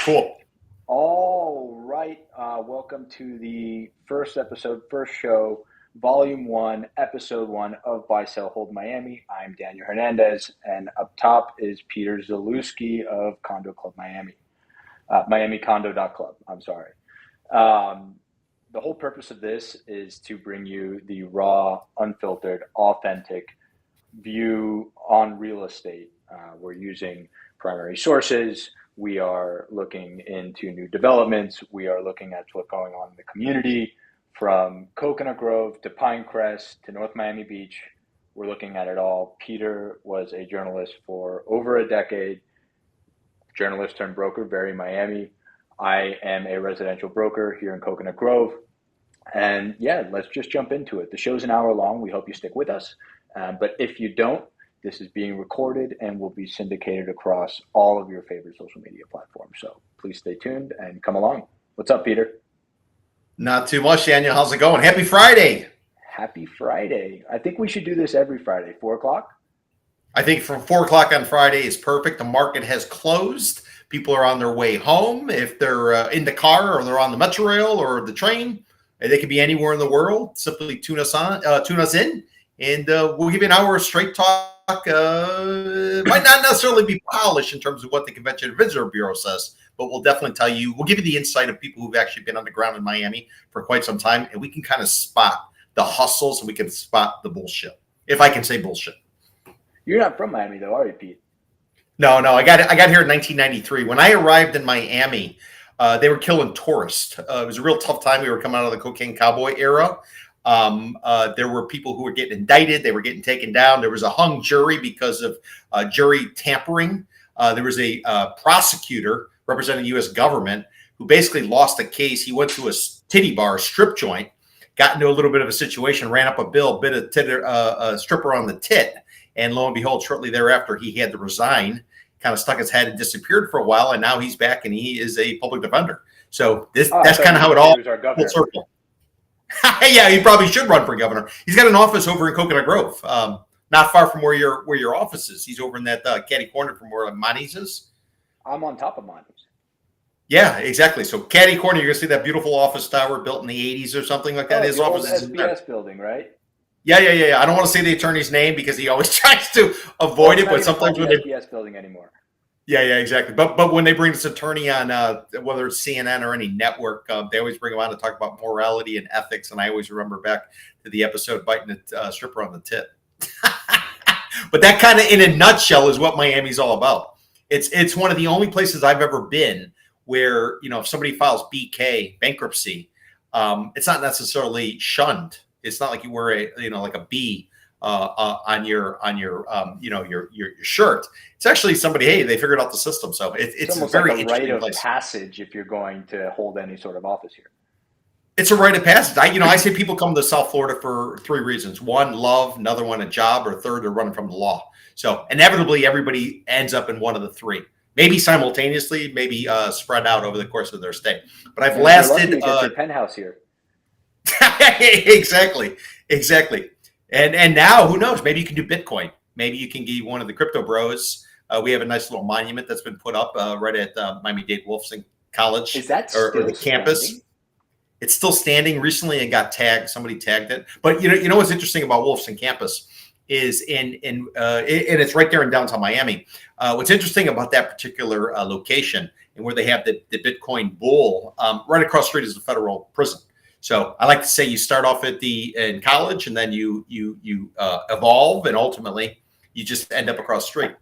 Cool. All right. Welcome to the first episode, first show, Volume 1, Episode 1 of Buy, Sell, Hold Miami. I'm Daniel Hernandez, and up top is Peter Zalewski of Condo.Club Miami. MiamiCondo.Club, I'm sorry. The whole purpose of this is to bring you the raw, unfiltered, authentic view on real estate. We're using primary sources. We are looking into new developments. We are looking at what's going on in the community, from Coconut Grove to Pinecrest to North Miami Beach. We're looking at it all. Peter was a journalist for over a decade, journalist turned broker, very Miami. I am a residential broker here in Coconut Grove. And yeah, let's just jump into it. The show's an hour long. We hope you stick with us. But if you don't, this is being recorded and will be syndicated across all of your favorite social media platforms. So please stay tuned and come along. What's up, Peter? Not too much, Daniel. How's it going? Happy Friday. Happy Friday. I think we should do this every Friday, 4 o'clock. I think from 4 o'clock on Friday is perfect. The market has closed. People are on their way home. If they're in the car or they're on the metro rail or the train, they could be anywhere in the world. Simply tune us in, and we'll give you an hour of straight talk. Might not necessarily be polished in terms of what the Convention and Visitor Bureau says, but we'll definitely we'll give you the insight of people who've actually been on the ground in Miami for quite some time, and we can kind of spot the hustles and we can spot the bullshit, if I can say bullshit. You're not from Miami, though, are you, Pete? No. I got here in 1993. When I arrived in Miami, they were killing tourists. It was a real tough time. We were coming out of the cocaine cowboy era. There were people who were getting indicted. They were getting taken down. There was a hung jury because of jury tampering. There was a prosecutor representing the U.S. government who basically lost a case. He went to a titty bar, strip joint, got into a little bit of a situation, ran up a bill, bit a stripper on the tit. And lo and behold, shortly thereafter, he had to resign, kind of stuck his head and disappeared for a while. And now he's back and he is a public defender. So that's kind of how it all full circle. Yeah, he probably should run for governor. He's got an office over in Coconut Grove, not far from where your office is. He's over in that catty corner from where Monty's is. I'm on top of Monty's. Yeah, exactly. So catty corner, you're gonna see that beautiful office tower built in the 80s or something like that. His office is SBS building, right? Yeah. I don't want to say the attorney's name because he always tries to avoid it, but sometimes when they SBS building anymore. Yeah, exactly. But when they bring this attorney on, whether it's CNN or any network, they always bring him on to talk about morality and ethics. And I always remember back to the episode biting a stripper on the tit. But that kind of, in a nutshell, is what Miami's all about. It's one of the only places I've ever been where, if somebody files BK, bankruptcy, it's not necessarily shunned. It's not like you wear like a B on your shirt. It's actually somebody, hey, they figured out the system. So it's almost very like a interesting rite of place. passage if you're going to hold any sort of office here. It's a rite of passage. I say people come to South Florida for 3 reasons: one, love; another one, a job; or third, they're running from the law. So inevitably, everybody ends up in one of the 3. Maybe simultaneously, maybe spread out over the course of their stay. But I've lasted. You get your penthouse here. Exactly. And now, who knows? Maybe you can do Bitcoin. Maybe you can be one of the crypto bros. We have a nice little monument that's been put up right at Miami-Dade Wolfson College. Is that or the campus? Standing? It's still standing. Recently, it got tagged. Somebody tagged it. But you know what's interesting about Wolfson campus is and it's right there in downtown Miami. What's interesting about that particular location and where they have the Bitcoin bull right across the street is the federal prison. So I like to say you start off in college and then you evolve and ultimately you just end up across the street.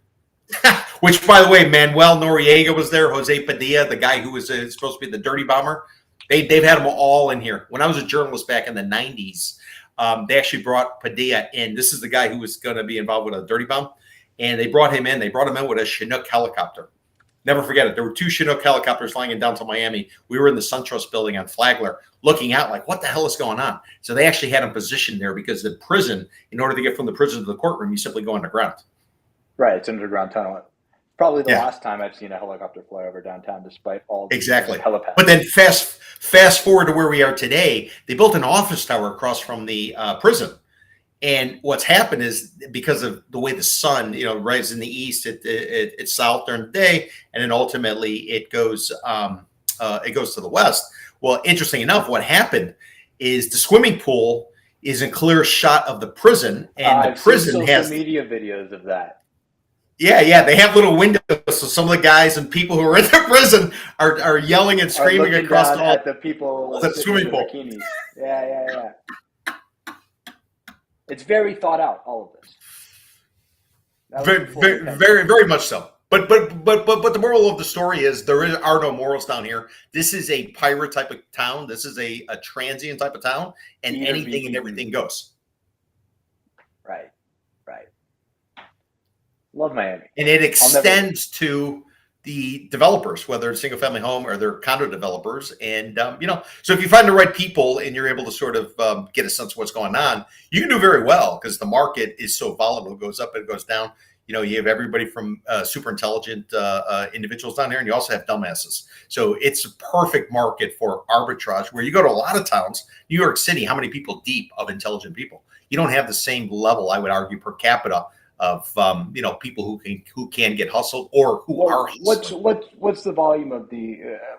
Which, by the way, Manuel Noriega was there, Jose Padilla, the guy who was supposed to be the dirty bomber. They've had them all in here. When I was a journalist back in the 90s, they actually brought Padilla in. This is the guy who was going to be involved with a dirty bomb. And they brought him in. They brought him in with a Chinook helicopter. Never forget it. There were 2 Chinook helicopters flying in downtown Miami. We were in the SunTrust building on Flagler looking out like, what the hell is going on? So they actually had him positioned there because the prison, in order to get from the prison to the courtroom, you simply go underground. Right. It's an underground tunnel. Probably the last time I've seen a helicopter fly over downtown, despite all the helipads. But then fast forward to where we are today. They built an office tower across from the prison. And what's happened is because of the way the sun, rises in the east, it's south during the day, and then ultimately it goes to the west. Well, interesting enough, what happened is the swimming pool is a clear shot of the prison, and the I've seen prison social has media videos of that. Yeah, they have little windows, so some of the guys and people who are in the prison are yelling and Are screaming looking across down the at the people the sitting in swimming their pool. bikinis. Yeah. It's very thought out, all of this. That was Very, the full very, intention. very, very much so. But the moral of the story is are no morals down here. This is a pirate type of town. This is a transient type of town, and Eat or anything be and eaten. everything goes. Right. Love Miami. And it extends to the developers, whether it's single family home or they're condo developers. And, so if you find the right people and you're able to sort of get a sense of what's going on, you can do very well because the market is so volatile. It goes up and it goes down. You have everybody from super intelligent individuals down here, and you also have dumbasses. So it's a perfect market for arbitrage where you go to a lot of towns. New York City, how many people deep of intelligent people? You don't have the same level, I would argue, per capita of people who can get hustled or who are hustled. What's the volume of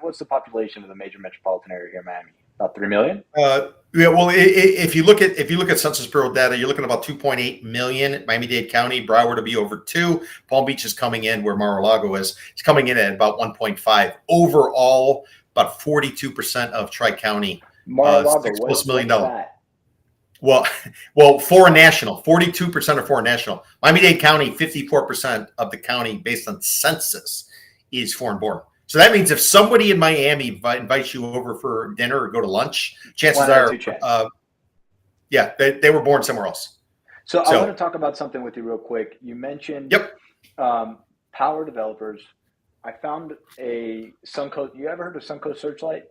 what's the population of the major metropolitan area here in Miami? About 3 million? Yeah, well, if you look at Census Bureau data, you're looking at about 2.8 million. Miami-Dade County, Broward to be over 2. Palm Beach is coming in where Mar-a-Lago is. It's coming in at about 1.5. Overall, about 42% of Tri-County, Mar-a-Lago, $6+ million. that? Well, foreign national, 42% are foreign national. Miami-Dade County, 54% of the county based on census is foreign born. So that means if somebody in Miami invites you over for dinner or go to lunch, chances are, they were born somewhere else. So I want to talk about something with you real quick. You mentioned power developers. I found a Suncoast. You ever heard of Suncoast Searchlight?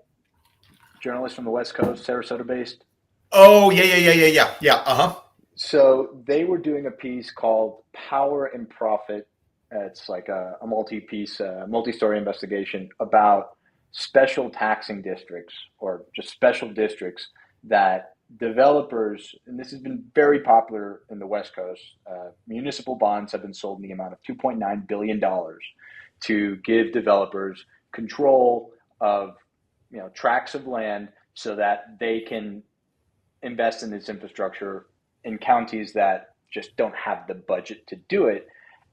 Journalist from the West Coast, Sarasota based. Oh, yeah. So they were doing a piece called Power and Profit. It's like a multi-story investigation about special taxing districts or just special districts that developers, and this has been very popular in the West Coast, municipal bonds have been sold in the amount of $2.9 billion to give developers control of tracts of land so that they can invest in this infrastructure in counties that just don't have the budget to do it.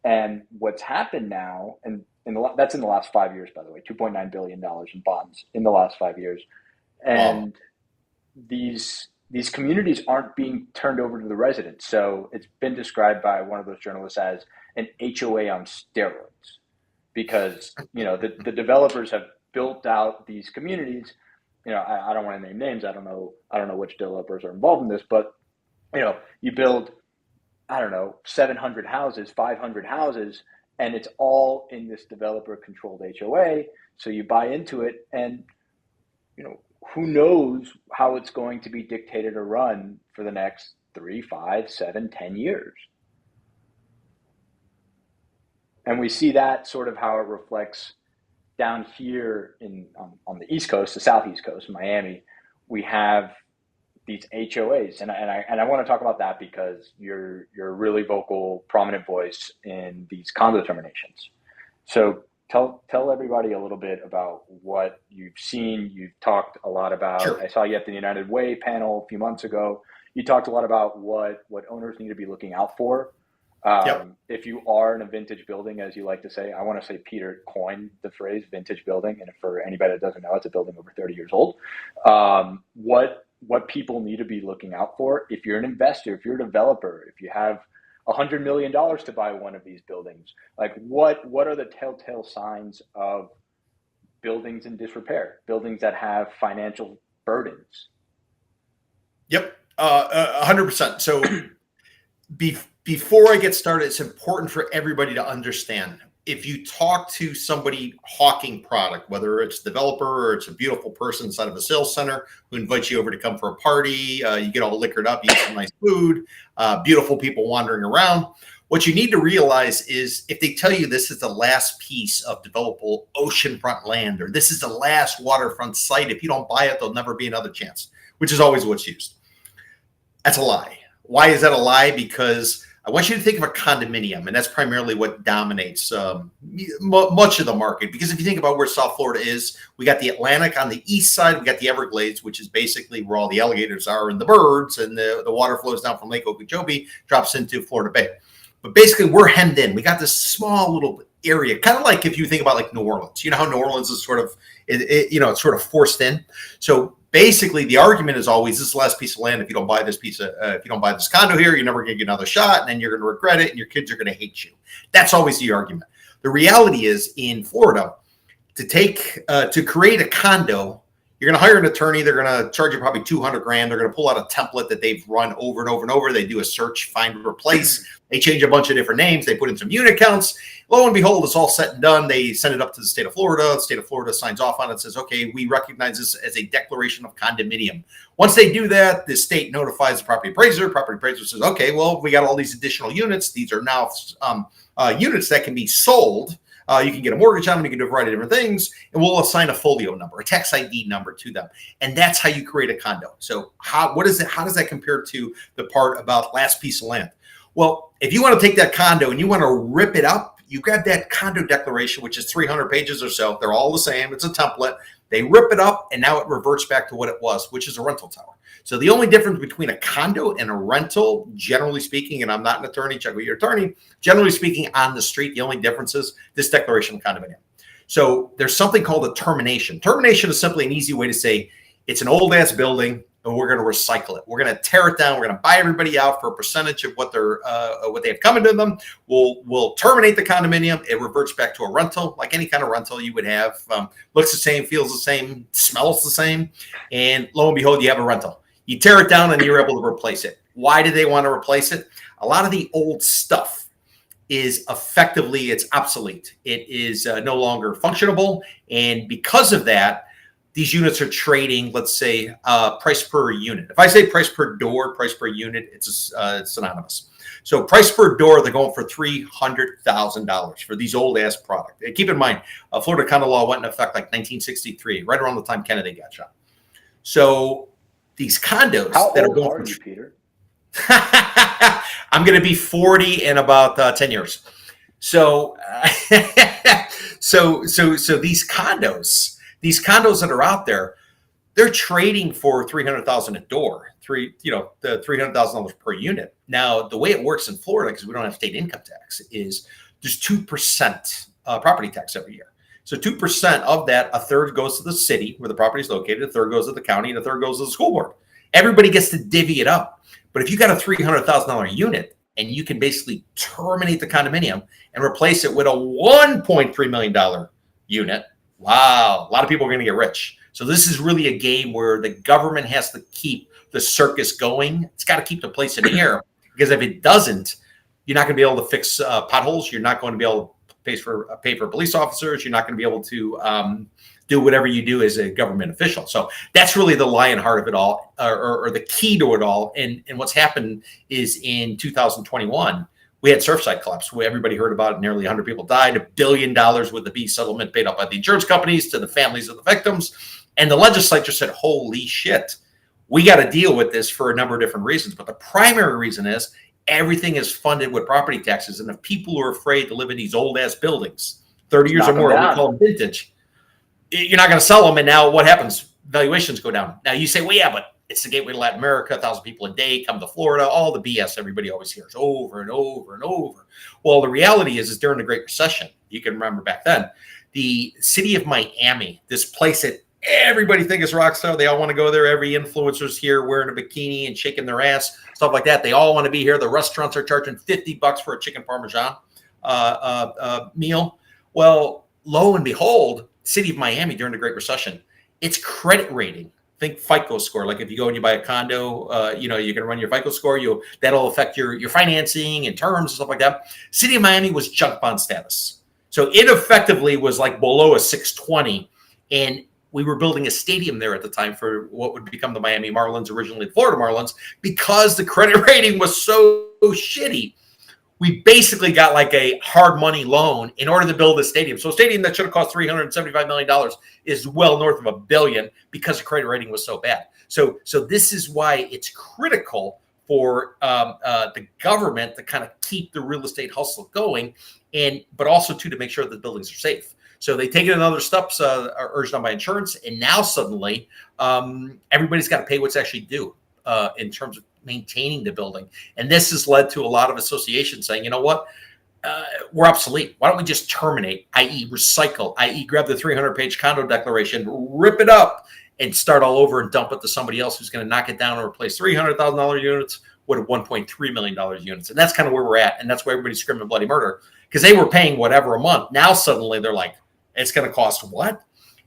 And what's happened now, and that's in the last 5 years, by the way, $2.9 billion in bonds in the last 5 years. And these communities aren't being turned over to the residents. So it's been described by one of those journalists as an HOA on steroids because, the developers have built out these communities. I don't want to name names. I don't know which developers are involved in this, but, you build, 700 houses, 500 houses, and it's all in this developer-controlled HOA. So you buy into it, and who knows how it's going to be dictated or run for the next 3, 5, 7, 10 years. And we see that sort of how it reflects down here on the East Coast, the Southeast Coast, Miami. We have these HOAs, and I want to talk about that because you're a really vocal, prominent voice in these condo terminations. So tell everybody a little bit about what you've seen. You've talked a lot about. Sure. I saw you at the United Way panel a few months ago. You talked a lot about what owners need to be looking out for. If you are in a vintage building, as you like to say, I want to say Peter coined the phrase vintage building, and for anybody that doesn't know, it's a building over 30 years old. What people need to be looking out for. If you're an investor, if you're a developer, if you have $100 million to buy one of these buildings, like what are the telltale signs of buildings in disrepair, buildings that have financial burdens? Yep, 100%. So before I get started, it's important for everybody to understand. If you talk to somebody hawking product, whether it's a developer or it's a beautiful person inside of a sales center who invites you over to come for a party, you get all liquored up, you eat some nice food, beautiful people wandering around. What you need to realize is if they tell you this is the last piece of developable oceanfront land or this is the last waterfront site, if you don't buy it, there'll never be another chance, which is always what's used. That's a lie. Why is that a lie? Because I want you to think of a condominium, and that's primarily what dominates much of the market. Because if you think about where South Florida is, we got the Atlantic on the east side, we got the Everglades, which is basically where all the alligators are and the birds, and the water flows down from Lake Okeechobee, drops into Florida Bay. But basically, we're hemmed in. We got this small little area, kind of like if you think about like New Orleans. You know how New Orleans is sort of, it's sort of forced in. So basically, the argument is always this is the last piece of land. If you don't buy this if you don't buy this condo here, you're never going to get another shot, and then you're going to regret it, and your kids are going to hate you. That's always the argument. The reality is, in Florida, to create a condo, you're going to hire an attorney. They're going to charge you probably $200,000. They're going to pull out a template that they've run over and over and over. They do a search, find, replace. They change a bunch of different names. They put in some unit counts. Lo and behold, it's all said and done. They send it up to the state of Florida. The state of Florida signs off on it and says, okay, we recognize this as a declaration of condominium. Once they do that, the state notifies the property appraiser. Property appraiser says, okay, well, we got all these additional units. These are now units that can be sold. You can get a mortgage on them. You can do a variety of different things, and we'll assign a folio number, a tax ID number to them, and that's how you create a condo. So, how does that compare to the part about last piece of land? Well, if you want to take that condo and you want to rip it up, you grab that condo declaration, which is 300 pages or so. They're all the same. It's a template. They rip it up, and now it reverts back to what it was, which is a rental tower. So the only difference between a condo and a rental, generally speaking, and I'm not an attorney, check with your attorney, generally speaking, on the street, the only difference is this declaration of condominium. So there's something called a termination. Termination is simply an easy way to say it's an old-ass building, and we're going to recycle it. We're going to tear it down. We're going to buy everybody out for a percentage of what they have coming to them. We'll terminate the condominium. It reverts back to a rental, like any kind of rental you would have. Looks the same, feels the same, smells the same, and lo and behold, you have a rental. You tear it down and you're able to replace it. Why do they want to replace it? A lot of the old stuff is effectively, it's obsolete. It is no longer functionable. And because of that, these units are trading, let's say, price per unit. If I say price per door, price per unit, it's synonymous. So price per door, they're going for $300,000 for these old ass product. And keep in mind, Florida condo law went into effect like 1963, right around the time Kennedy got shot. So these condos that are going for you, Peter? I'm going to be 40 in about 10 years. So, so these condos that are out there, they're trading for $300,000 a door, the $300,000 per unit. Now, the way it works in Florida, because we don't have state income tax, is there's 2% property tax every year. So 2% of that, a third goes to the city where the property is located, a third goes to the county, and a third goes to the school board. Everybody gets to divvy it up. But if you got a $300,000 unit and you can basically terminate the condominium and replace it with a $1.3 million unit, wow, a lot of people are going to get rich. So this is really a game where the government has to keep the circus going. It's got to keep the place in the air, because if it doesn't, you're not going to be able to fix potholes. You're not going to be able to pay for police officers. You're not going to be able to do whatever you do as a government official. So that's really the lion heart of it all, or the key to it all. And what's happened is in 2021, we had Surfside collapse. Everybody heard about it. Nearly 100 people died. $1 billion with the B settlement paid out by the insurance companies to the families of the victims. And the legislature said, holy shit, we got to deal with this for a number of different reasons. But the primary reason is everything is funded with property taxes. And if people are afraid to live in these old ass buildings, 30 years or more, we call them vintage, you're not going to sell them. And now what happens? Valuations go down. Now you say, well, yeah, but it's the gateway to Latin America. 1,000 people a day come to Florida. All the BS everybody always hears over and over and over. Well, the reality is during the Great Recession, you can remember back then, the city of Miami, this place that everybody thinks is rock star. They all want to go there. Every influencer's here wearing a bikini and shaking their ass, stuff like that. They all want to be here. The restaurants are charging $50 for a chicken parmesan meal. Well, lo and behold, city of Miami during the Great Recession, its credit rating, think FICO score. Like if you go and you buy a condo, you can run your FICO score. That'll affect your financing and terms and stuff like that. City of Miami was junk bond status. So it effectively was like below a 620. And we were building a stadium there at the time for what would become the Miami Marlins, originally the Florida Marlins, because the credit rating was so shitty. We basically got like a hard money loan in order to build a stadium. So a stadium that should have cost $375 million is well north of $1 billion because the credit rating was so bad. So this is why it's critical for the government to kind of keep the real estate hustle going, but also to make sure that the buildings are safe. So they take it another steps urged on by insurance, and now suddenly everybody's got to pay what's actually due in terms of maintaining the building. And this has led to a lot of associations saying, you know what, we're obsolete. Why don't we just terminate, i.e. recycle, i.e. grab the 300-page condo declaration, rip it up, and start all over and dump it to somebody else who's going to knock it down and replace $300,000 units with $1.3 million units. And that's kind of where we're at. And that's why everybody's screaming bloody murder, because they were paying whatever a month. Now suddenly they're like, it's going to cost what?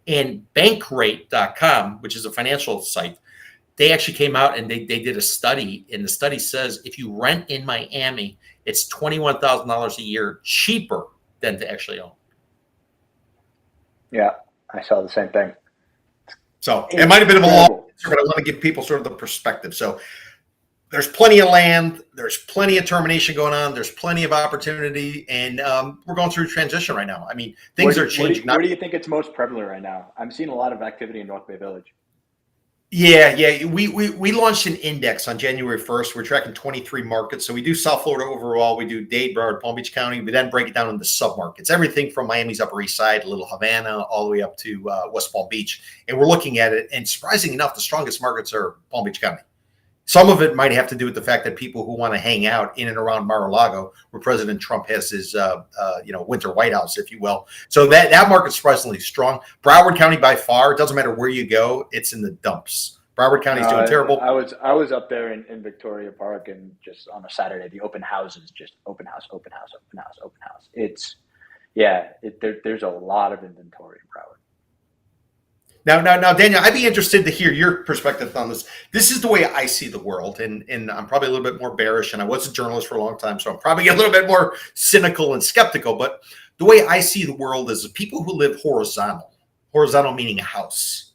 And bankrate.com, which is a financial site, they actually came out and they did a study. And the study says if you rent in Miami, it's $21,000 a year cheaper than to actually own. Yeah, I saw the same thing. So it might have been a long answer, but I want to give people sort of the perspective. So there's plenty of land. There's plenty of termination going on. There's plenty of opportunity. And we're going through transition right now. I mean, things are changing. Where do you think it's most prevalent right now? I'm seeing a lot of activity in North Bay Village. Yeah. We launched an index on January 1st. We're tracking 23 markets. So we do South Florida overall. We do Dade, Broward, Palm Beach County. We then break it down into submarkets. Everything from Miami's Upper East Side, Little Havana, all the way up to West Palm Beach. And we're looking at it. And surprisingly enough, the strongest markets are Palm Beach County. Some of it might have to do with the fact that people who want to hang out in and around Mar-a-Lago, where President Trump has his, winter White House, if you will. So that market's surprisingly strong. Broward County, by far, it doesn't matter where you go, it's in the dumps. Broward County's doing terrible. I was up there in Victoria Park, and just on a Saturday, the open houses, just open house. It's there's a lot of inventory in Broward. Now, Daniel, I'd be interested to hear your perspective on this. This is the way I see the world, and I'm probably a little bit more bearish, and I was a journalist for a long time, so I'm probably a little bit more cynical and skeptical. But the way I see the world is the people who live horizontal meaning a house.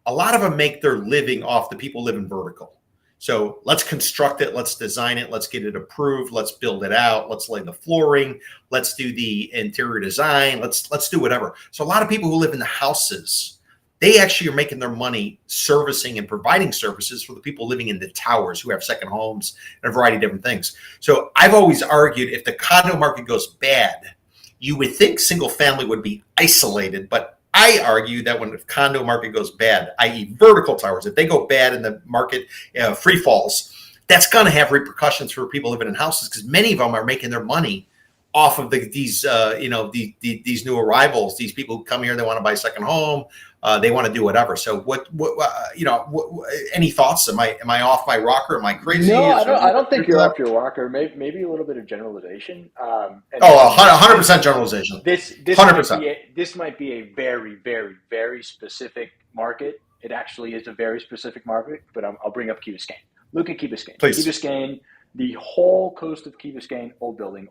A lot of them make their living off the people living vertical. So let's construct it, let's design it, let's get it approved, let's build it out, let's lay the flooring, let's do the interior design, let's do whatever. So a lot of people who live in the houses, they actually are making their money servicing and providing services for the people living in the towers who have second homes and a variety of different things. So I've always argued if the condo market goes bad, you would think single family would be isolated, but I argue that when the condo market goes bad, i.e. vertical towers, if they go bad and the market free falls, that's going to have repercussions for people living in houses, because many of them are making their money off of these new arrivals, these people who come here, they want to buy a second home, they want to do whatever. So any thoughts? Am I off my rocker? Am I crazy? No, I don't think you're off your rocker. Maybe a little bit of generalization. 100% generalization. This 100%. Might be a very, very, very specific market. It actually is a very specific market, but I'll bring up Key Biscayne. Look at Key Biscayne. Please. Key Biscayne, the whole coast of Key Biscayne, old building.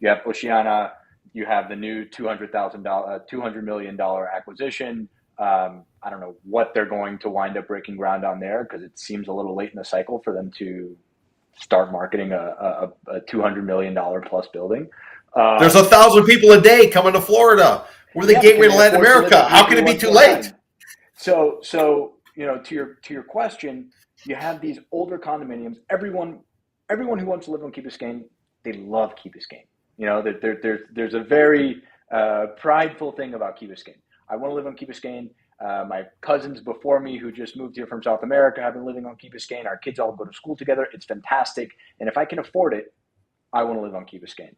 You have Oceana. You have the new $200 million acquisition. I don't know what they're going to wind up breaking ground on there, because it seems a little late in the cycle for them to start marketing a $200 million plus building. There's 1,000 people a day coming to Florida. We're the gateway to Latin America. How can it be too late? So to your question, you have these older condominiums. Everyone who wants to live on Key Biscayne, they love Key Biscayne. There's a very prideful thing about Key Biscayne. I want to live on Key Biscayne. My cousins before me who just moved here from South America have been living on Key Biscayne. Our kids all go to school together. It's fantastic. And if I can afford it, I want to live on Key Biscayne.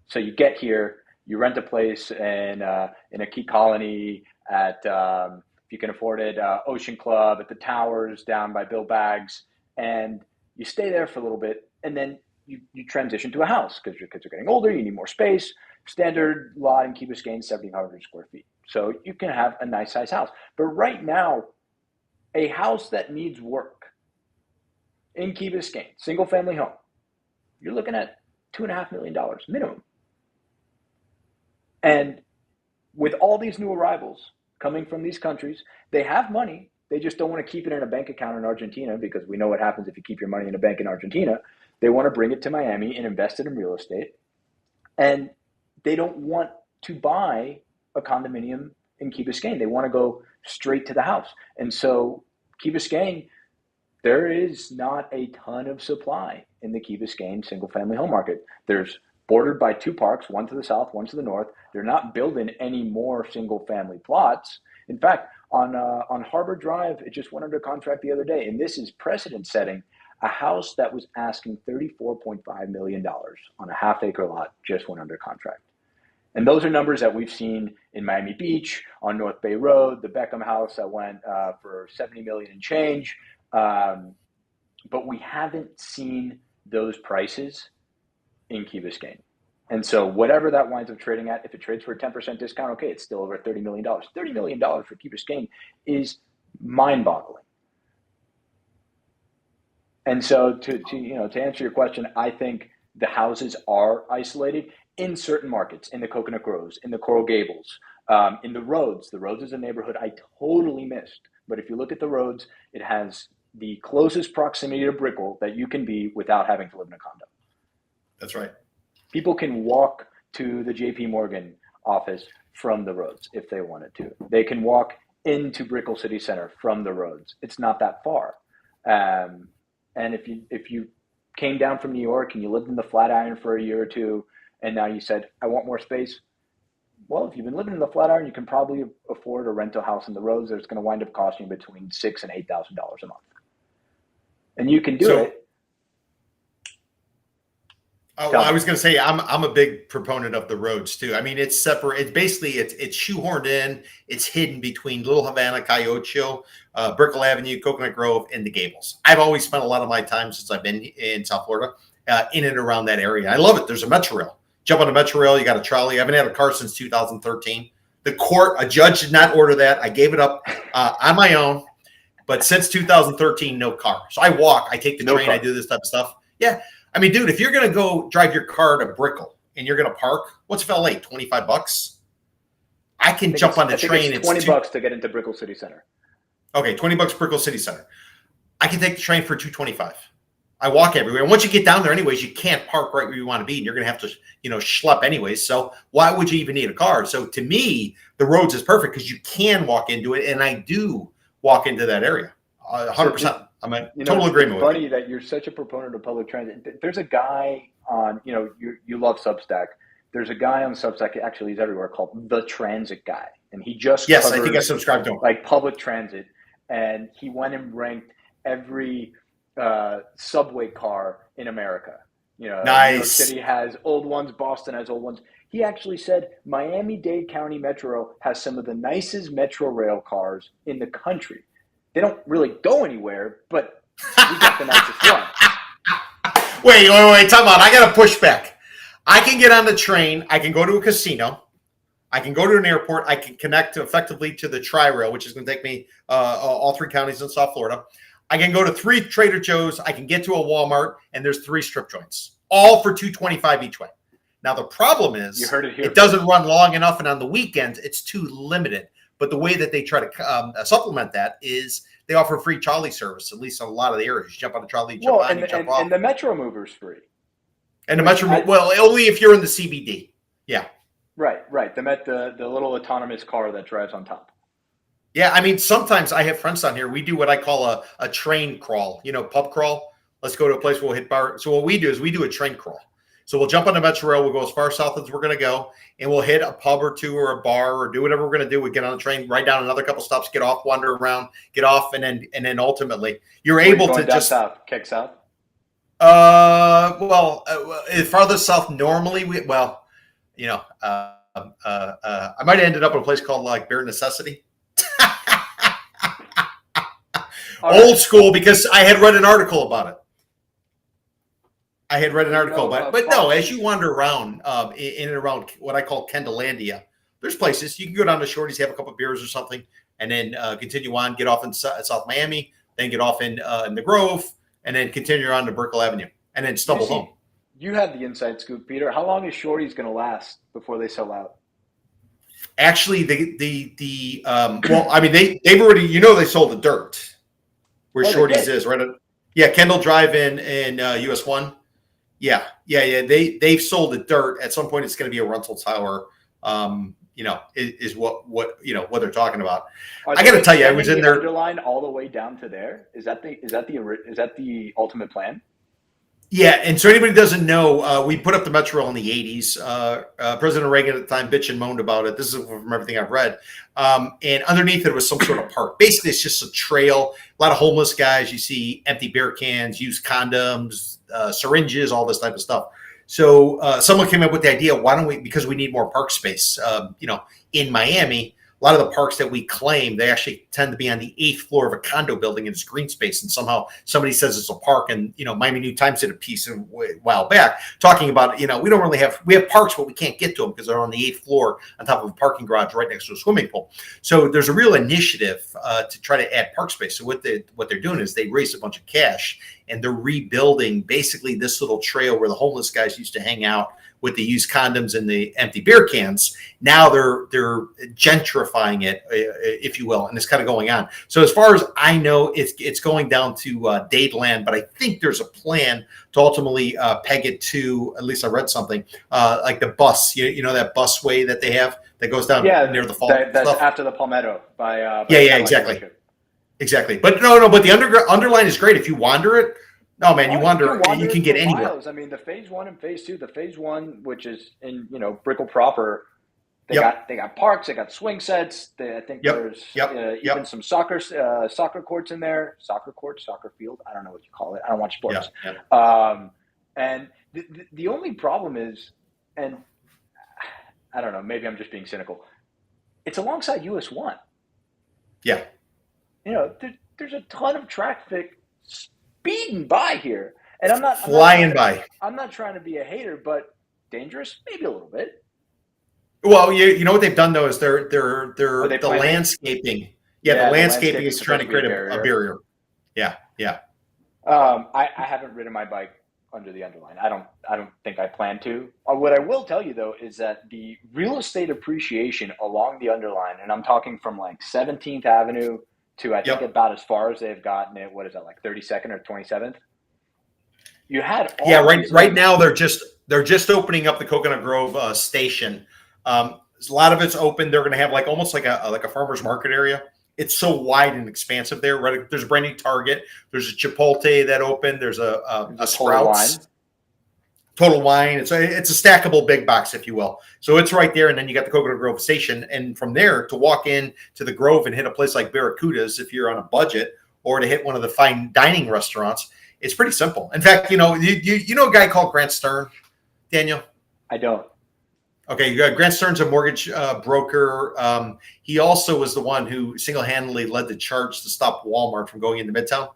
So you get here, you rent a place in a Key Colony at, if you can afford it, Ocean Club, at the Towers down by Bill Baggs, and you stay there for a little bit, and then you transition to a house because your kids are getting older, you need more space. Standard lot in Key Biscayne, 7,500 square feet. So you can have a nice size house. But right now, a house that needs work in Key Biscayne, single family home, you're looking at $2.5 million minimum. And with all these new arrivals coming from these countries, they have money. They just don't want to keep it in a bank account in Argentina, because we know what happens if you keep your money in a bank in Argentina. They want to bring it to Miami and invest it in real estate. And they don't want to buy a condominium in Key Biscayne. They want to go straight to the house. And so Key Biscayne, there is not a ton of supply in the Key Biscayne single-family home market. There's bordered by two parks, one to the south, one to the north. They're not building any more single-family plots. In fact, on Harbor Drive, it just went under contract the other day, and this is precedent-setting. A house that was asking $34.5 million on a half-acre lot just went under contract. And those are numbers that we've seen in Miami Beach, on North Bay Road, the Beckham house that went for $70 million and change. But we haven't seen those prices in Key Biscayne. And so whatever that winds up trading at, if it trades for a 10% discount, okay, it's still over $30 million. $30 million for Key Biscayne is mind-boggling. And so to answer your question, I think the houses are isolated in certain markets, in the Coconut Groves, in the Coral Gables, in the Rhodes. The Rhodes is a neighborhood I totally missed. But if you look at the Rhodes, it has the closest proximity to Brickell that you can be without having to live in a condo. That's right. People can walk to the JP Morgan office from the Rhodes if they wanted to. They can walk into Brickell City Center from the Rhodes. It's not that far. And if you came down from New York and you lived in the Flatiron for a year or two, and now you said, I want more space. Well, if you've been living in the Flatiron, you can probably afford a rental house in the Rhodes that's going to wind up costing you between $6,000 and $8,000 a month. And you can do it. I was going to say I'm a big proponent of the Rhodes too. I mean, it's separate. It's basically it's shoehorned in. It's hidden between Little Havana, Cayocho, Brickell Avenue, Coconut Grove, and the Gables. I've always spent a lot of my time since I've been in South Florida, in and around that area. I love it. There's a Metro Rail. Jump on a Metro Rail. You got a trolley. I haven't had a car since 2013. A judge did not order that. I gave it up on my own. But since 2013, no car. So I walk. I take the train. I do this type of stuff. Yeah. I mean, dude, if you're going to go drive your car to Brickell and you're going to park, what's LA? $25? I can jump on the train. It's $20 to get into Brickell City Center. Okay, $20 Brickell City Center. I can take the train for $225. I walk everywhere. And once you get down there anyways, you can't park right where you want to be. And you're going to have to, schlep anyways. So why would you even need a car? So to me, the Rhodes is perfect because you can walk into it. And I do walk into that area 100%. I'm in total agreement with you. It's funny that you're such a proponent of public transit. There's a guy on, you love Substack. There's a guy on Substack, actually he's everywhere, called The Transit Guy. And he just I think I subscribed to him. Like public transit. And he went and ranked every subway car in America. Nice. New York City has old ones, Boston has old ones. He actually said Miami-Dade County Metro has some of the nicest Metro Rail cars in the country. They don't really go anywhere, but we got the nicest one. Wait. Time out. I got to push back. I can get on the train. I can go to a casino. I can go to an airport. I can connect effectively to the Tri-Rail, which is going to take me all three counties in South Florida. I can go to 3 Trader Joe's. I can get to a Walmart, and there's 3 strip joints, all for $225 each way. Now, the problem is you heard it here. It doesn't run long enough, and on the weekends, it's too limited. But the way that they try to supplement that is they offer free trolley service, at least in a lot of the areas. You jump on the trolley, jump on, you jump off. And the Metro Mover's free. And the Metro Mover, only if you're in the CBD. Yeah. Right. The little autonomous car that drives on top. Yeah, I mean, sometimes I have friends down here. We do what I call a train crawl, pub crawl. Let's go to a place where we'll hit bar. So what we do is we do a train crawl. So we'll jump on the Metro Rail. We'll go as far south as we're going to go, and we'll hit a pub or two or a bar or do whatever we're going to do. We get on the train, ride down another couple stops, get off, wander around, get off, and then ultimately you're able to just south, kick south. Farther south normally I might have ended up in a place called like Bare Necessity. Old school, because I had read an article about it. But no, as you wander around in and around what I call Kendallandia, there's places you can go down to Shorty's, have a couple of beers or something, and then continue on, get off in South Miami, then get off in the Grove, and then continue on to Brickell Avenue, and then stumble home. You had the inside scoop, Peter. How long is Shorty's going to last before they sell out? Actually, they've already, they sold the dirt where Shorty's is, right? Kendall Drive in US 1. Yeah. They've sold the dirt. At some point, it's going to be a rental tower. is what what they're talking about. Are I they got to tell you, I was extending in the there. underline all the way down to there? Is that the ultimate plan? Yeah, and so anybody who doesn't know, we put up the Metro Rail in the '80s. President Reagan at the time bitched and moaned about it. This is from everything I've read. And underneath it was some sort of park. Basically, it's just a trail. A lot of homeless guys. You see empty beer cans, used condoms, syringes, all this type of stuff. So someone came up with the idea: why don't we? Because we need more park space. In Miami, a lot of the parks that we claim, they actually tend to be on the 8th floor of a condo building and it's green space. And somehow somebody says it's a park. And, Miami New Times did a piece a while back talking about, we don't really we have parks, but we can't get to them because they're on the 8th floor on top of a parking garage right next to a swimming pool. So there's a real initiative to try to add park space. So what they're doing is they raised a bunch of cash and they're rebuilding basically this little trail where the homeless guys used to hang out with the used condoms and the empty beer cans. Now they're gentrifying it, if you will, and it's kind of going on. So as far as I know, it's going down to Dadeland, but I think there's a plan to ultimately peg it to, at least I read something, like the bus, that busway that they have that goes down near the fall. That's after the Palmetto by yeah, exactly. Exactly. But but the underline is great. If you wander it, no, man, you can get anywhere. Miles. I mean, the phase 1 and phase 2, the phase 1, which is in, Brickell proper, they got parks, they got swing sets. I think there's even some soccer courts in there, soccer field. I don't know what you call it. I don't watch sports. And the only problem is, and I don't know, maybe I'm just being cynical. It's alongside US 1. Yeah. There's a ton of traffic speeding by here, and I'm not trying to be a hater, but dangerous, maybe a little bit. Well, you know what they've done though is they're the planning? Landscaping. Yeah, the landscaping is trying to create a barrier. Yeah. I haven't ridden my bike under the underline. I don't think I plan to. What I will tell you though is that the real estate appreciation along the underline, and I'm talking from like 17th Avenue to I think about as far as they've gotten it. What is that, like 32nd or 27th? You had right now they're just opening up the Coconut Grove station. A lot of it's open. They're going to have almost like a farmer's market area. It's so wide and expansive there. Right, there's a brand new Target. There's a Chipotle that opened. There's a Sprouts. Total Wine. It's a stackable big box, if you will. So it's right there, and then you got the Coconut Grove station, and from there to walk in to the Grove and hit a place like Barracuda's if you're on a budget, or to hit one of the fine dining restaurants, it's pretty simple. In fact, you know a guy called Grant Stern, Daniel? I don't. Okay, you got Grant Stern's a mortgage broker. He also was the one who single-handedly led the charge to stop Walmart from going into Midtown.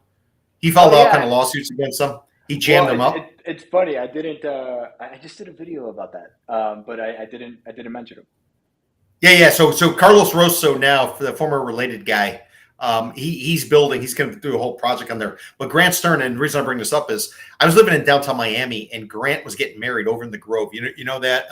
He filed all kind of lawsuits against them. He jammed them up. It's funny. I didn't. I just did a video about that, but I didn't mention him. Yeah. So Carlos Rosso now, the former Related guy, he's building. He's going to do a whole project on there. But Grant Stern, and the reason I bring this up is I was living in downtown Miami, and Grant was getting married over in the Grove. You know that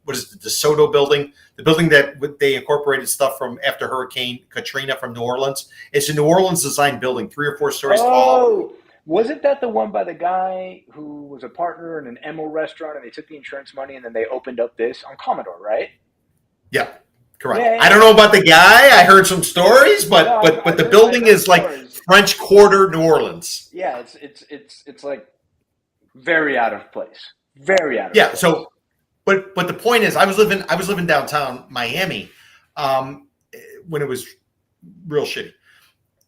what is it, the DeSoto building, the building that they incorporated stuff from after Hurricane Katrina from New Orleans. It's a New Orleans designed building, 3 or 4 stories tall. Wasn't that the one by the guy who was a partner in an Emil restaurant and they took the insurance money and then they opened up this on Commodore, right? Yeah, correct. Yeah. I don't know about the guy. I heard some stories, but the building is like French Quarter, New Orleans. Yeah, it's like very out of place. Very out of place. Yeah, so but the point is I was living downtown Miami when it was real shitty.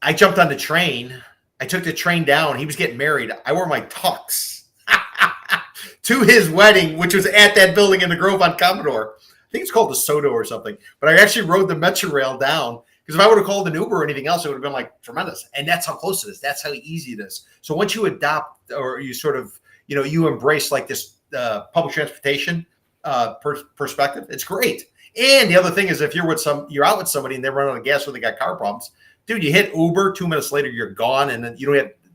I jumped on the train. I took the train down. He was getting married. I wore my tux to his wedding, which was at that building in the Grove on Commodore. I think it's called the Soto or something. But I actually rode the Metro Rail down because if I would have called an Uber or anything else, it would have been like tremendous. And that's how close it is. That's how easy it is. So once you adopt or you sort of, you embrace like this public transportation perspective, it's great. And the other thing is if you're out with somebody and they run out of gas or they got car problems, dude, you hit Uber, 2 minutes later, you're gone, and then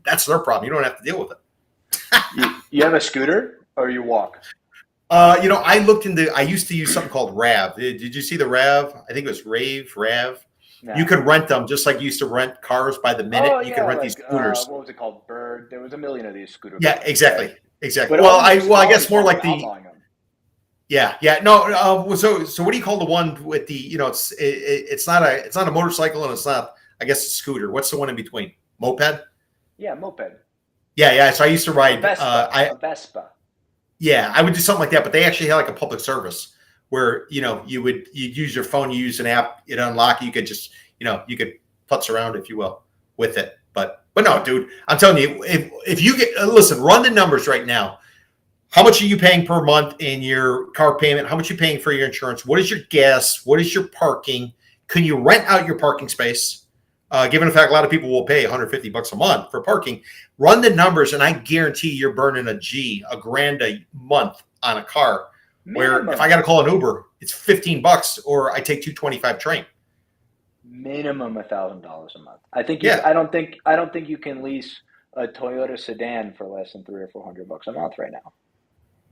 that's their problem. You don't have to deal with it. You have a scooter or you walk? I used to use something called Rav. Did you see the Rav? I think it was Rav. No. You could rent them just like you used to rent cars by the minute. You could rent these scooters. What was it called? Bird. There was a million of these scooters. Yeah, exactly. But well, I guess more like Yeah. No. So what do you call the one with the? It's not a motorcycle and it's not. I guess a scooter. What's the one in between? Moped. Yeah, moped. Yeah. So I used to A ride. Vespa. A Vespa. Yeah, I would do something like that, but they actually had like a public service where you'd use your phone, you use an app, it unlock, you could just you could putz around, if you will, with it. But no, dude, I'm telling you, if you get listen, run the numbers right now. How much are you paying per month in your car payment? How much are you paying for your insurance? What is your gas? What is your parking? Can you rent out your parking space? Given the fact a lot of people will pay $150 a month for parking, run the numbers, and I guarantee you're burning a grand a month on a car. Minimum. Where if I got to call an Uber, it's $15, or I take 225 train. Minimum $1,000 a month. I think. I don't think you can lease a Toyota sedan for less than $300 or $400 a month right now.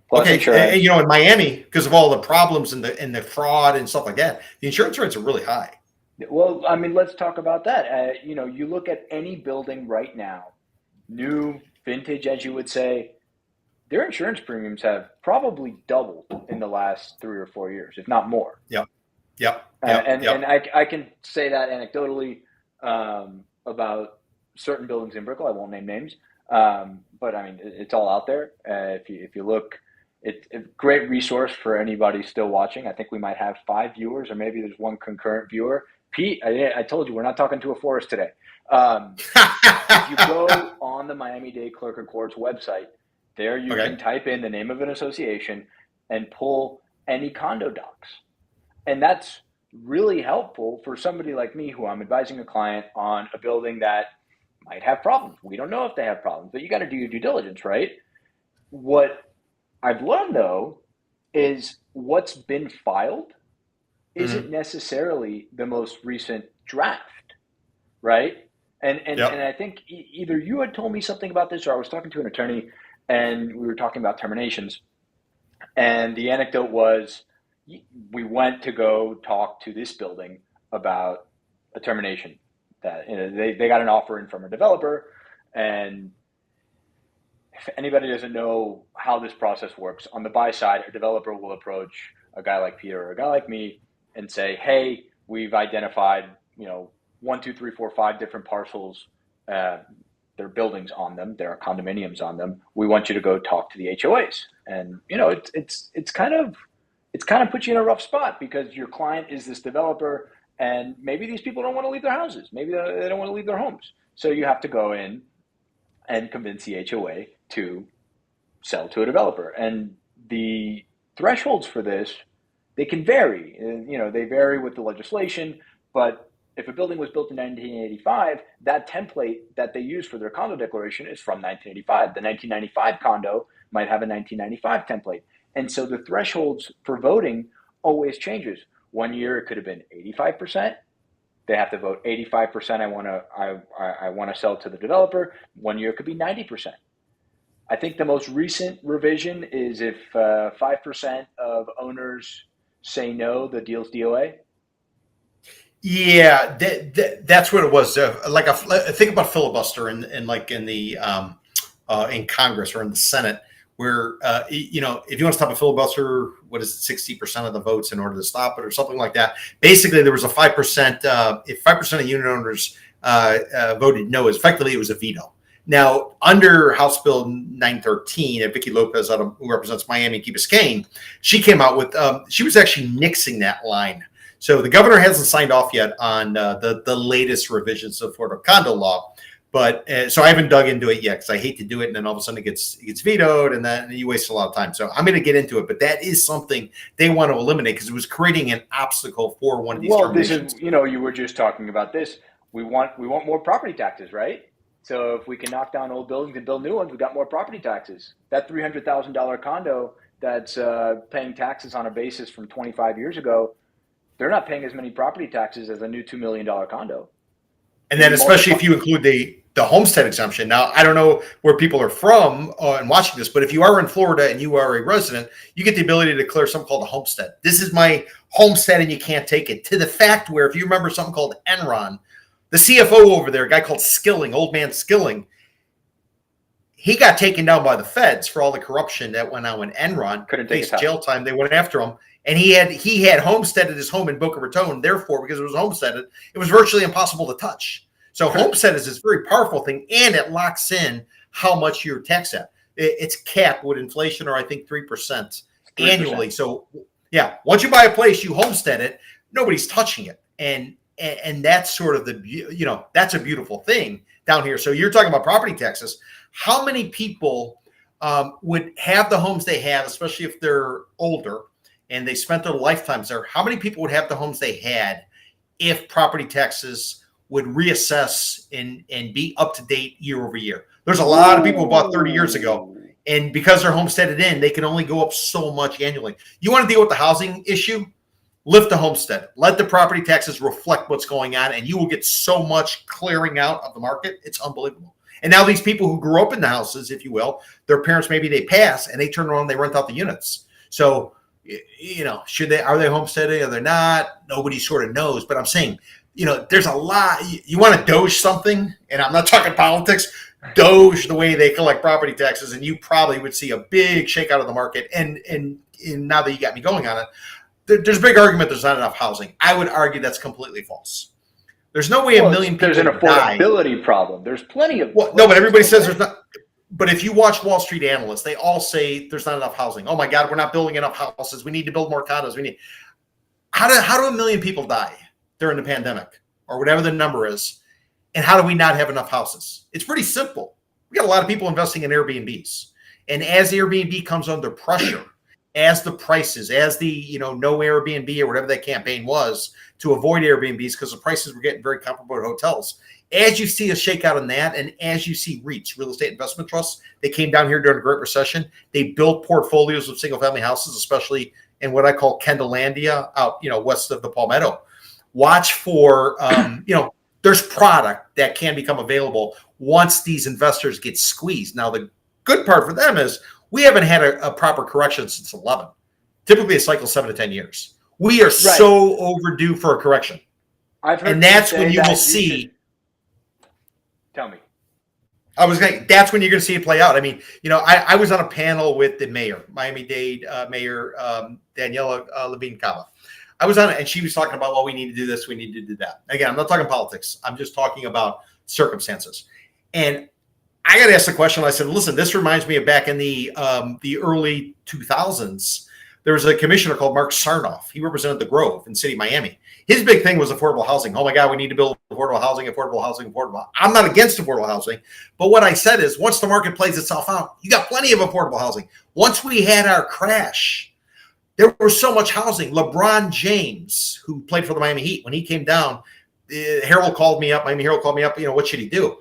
Plus Okay, insurance. and, in Miami, because of all the problems and the fraud and stuff like that, the insurance rates are really high. Well, I mean, let's talk about that. You look at any building right now, new, vintage, as you would say, their insurance premiums have probably doubled in the last 3 or 4 years, if not more. Yep. And I can say that anecdotally about certain buildings in Brickell. I won't name names, but I mean, it's all out there. If you look, it's a great resource for anybody still watching. I think we might have 5 viewers, or maybe there's one concurrent viewer. Pete, I told you we're not talking to a forest today. If you go on the Miami-Dade Clerk of Court's website, there you can type in the name of an association and pull any condo docs. And that's really helpful for somebody like me who I'm advising a client on a building that might have problems. We don't know if they have problems, but you got to do your due diligence, right? What I've learned, though, is what's been filed isn't necessarily the most recent draft, right? And I think either you had told me something about this, or I was talking to an attorney and we were talking about terminations. And the anecdote was, we went to go talk to this building about a termination that they got an offer in from a developer. And if anybody doesn't know how this process works, on the buy side, a developer will approach a guy like Peter or a guy like me and say, hey, we've identified 1, 2, 3, 4, 5 different parcels. There are buildings on them. There are condominiums on them. We want you to go talk to the HOAs. And it's kind of puts you in a rough spot, because your client is this developer, and maybe these people don't want to leave their houses. Maybe they don't want to leave their homes. So you have to go in and convince the HOA to sell to a developer. And the thresholds for this, they can vary. They vary with the legislation, but if a building was built in 1985, that template that they use for their condo declaration is from 1985. The 1995 condo might have a 1995 template. And so the thresholds for voting always changes. 1 year it could have been 85%. They have to vote 85%. I want to sell to the developer. 1 year it could be 90%. I think the most recent revision is if 5% of owners say no, the deal's DOA. Yeah, that's what it was. Think about filibuster in the in Congress or in the Senate, where if you want to stop a filibuster, what is it, 60% of the votes in order to stop it, or something like that. Basically, there was a 5%. If 5% of unit owners voted no, effectively it was a veto. Now, under House Bill 913, and Vicky Lopez, who represents Miami and Key Biscayne, she came out with she was actually nixing that line. So the governor hasn't signed off yet on the latest revisions of Florida condo law, but so I haven't dug into it yet, because I hate to do it and then all of a sudden it gets vetoed, and then you waste a lot of time. So I'm going to get into it, but that is something they want to eliminate, because it was creating an obstacle for one of these terminations. This is, you were just talking about this. We want more property taxes, right? So if we can knock down old buildings and build new ones, we got more property taxes. That $300,000 condo that's paying taxes on a basis from 25 years ago, they're not paying as many property taxes as a new $2 million condo. And then especially if you include the homestead exemption. Now, I don't know where people are from and watching this, but if you are in Florida and you are a resident, you get the ability to declare something called a homestead. This is my homestead and you can't take it. To the fact where, if you remember something called Enron, the CFO over there, a guy called Skilling, old man Skilling, he got taken down by the feds for all the corruption that went on when Enron Couldn't take faced jail time. They went after him, and he had homesteaded his home in Boca Raton. Therefore, because it was homesteaded, it was virtually impossible to touch. So homestead is this very powerful thing, and it locks in how much you're taxed at. It's capped with inflation, or I think 3% annually. So yeah, once you buy a place, you homestead it. Nobody's touching it, and that's sort of that's a beautiful thing down here. So you're talking about property taxes. How many people would have the homes they have, especially if they're older and they spent their lifetimes there? How many people would have the homes they had if property taxes would reassess and be up to date year over year? There's a lot of people who bought 30 years ago, and because they're homesteaded in, they can only go up so much annually. You want to deal with the housing issue? Lift the homestead. Let the property taxes reflect what's going on, and you will get so much clearing out of the market. It's unbelievable. And now these people who grew up in the houses, if you will, their parents, maybe they pass and they turn around and they rent out the units. So, are they homesteading? Are they not? Nobody sort of knows. But I'm saying, there's a lot. You want to Doge something, and I'm not talking politics. Doge the way they collect property taxes, and you probably would see a big shakeout of the market. And now that you got me going on it, there's a big argument there's not enough housing. I would argue that's completely false. There's no way a million people There's an affordability problem. There's plenty of no, but everybody says there's not. But if you watch Wall Street analysts, they all say there's not enough housing. Oh my God, we're not building enough houses. We need to build more condos. How do a million people die during the pandemic or whatever the number is? And how do we not have enough houses? It's pretty simple. We got a lot of people investing in Airbnbs. And as Airbnb comes under pressure, as the prices, as the no Airbnb or whatever that campaign was to avoid Airbnbs because the prices were getting very comparable to hotels. As you see a shakeout in that, and as you see REITs, real estate investment trusts, they came down here during the Great Recession. They built portfolios of single-family houses, especially in what I call Kendallandia, out west of the Palmetto. Watch for there's product that can become available once these investors get squeezed. Now the good part for them is we haven't had a proper correction since 11. Typically, a cycle 7 to 10 years. We are so overdue for a correction. And that's when you will see. Tell me. That's when you're going to see it play out. I mean, I was on a panel with the mayor, Miami-Dade Mayor Daniela Levine Cava. I was on it, and she was talking about, well, we need to do this, we need to do that. Again, I'm not talking politics. I'm just talking about circumstances. And I got to ask the question. I said, listen, this reminds me of back in the early 2000s. There was a commissioner called Mark Sarnoff. He represented the Grove in city Miami. His big thing was affordable housing. Oh my God, we need to build affordable housing, affordable housing, affordable. I'm not against affordable housing, but what I said is once the market plays itself out, you got plenty of affordable housing. Once we had our crash, there was so much housing. LeBron James, who played for the Miami Heat, when he came down, Miami Herald called me up. What should he do?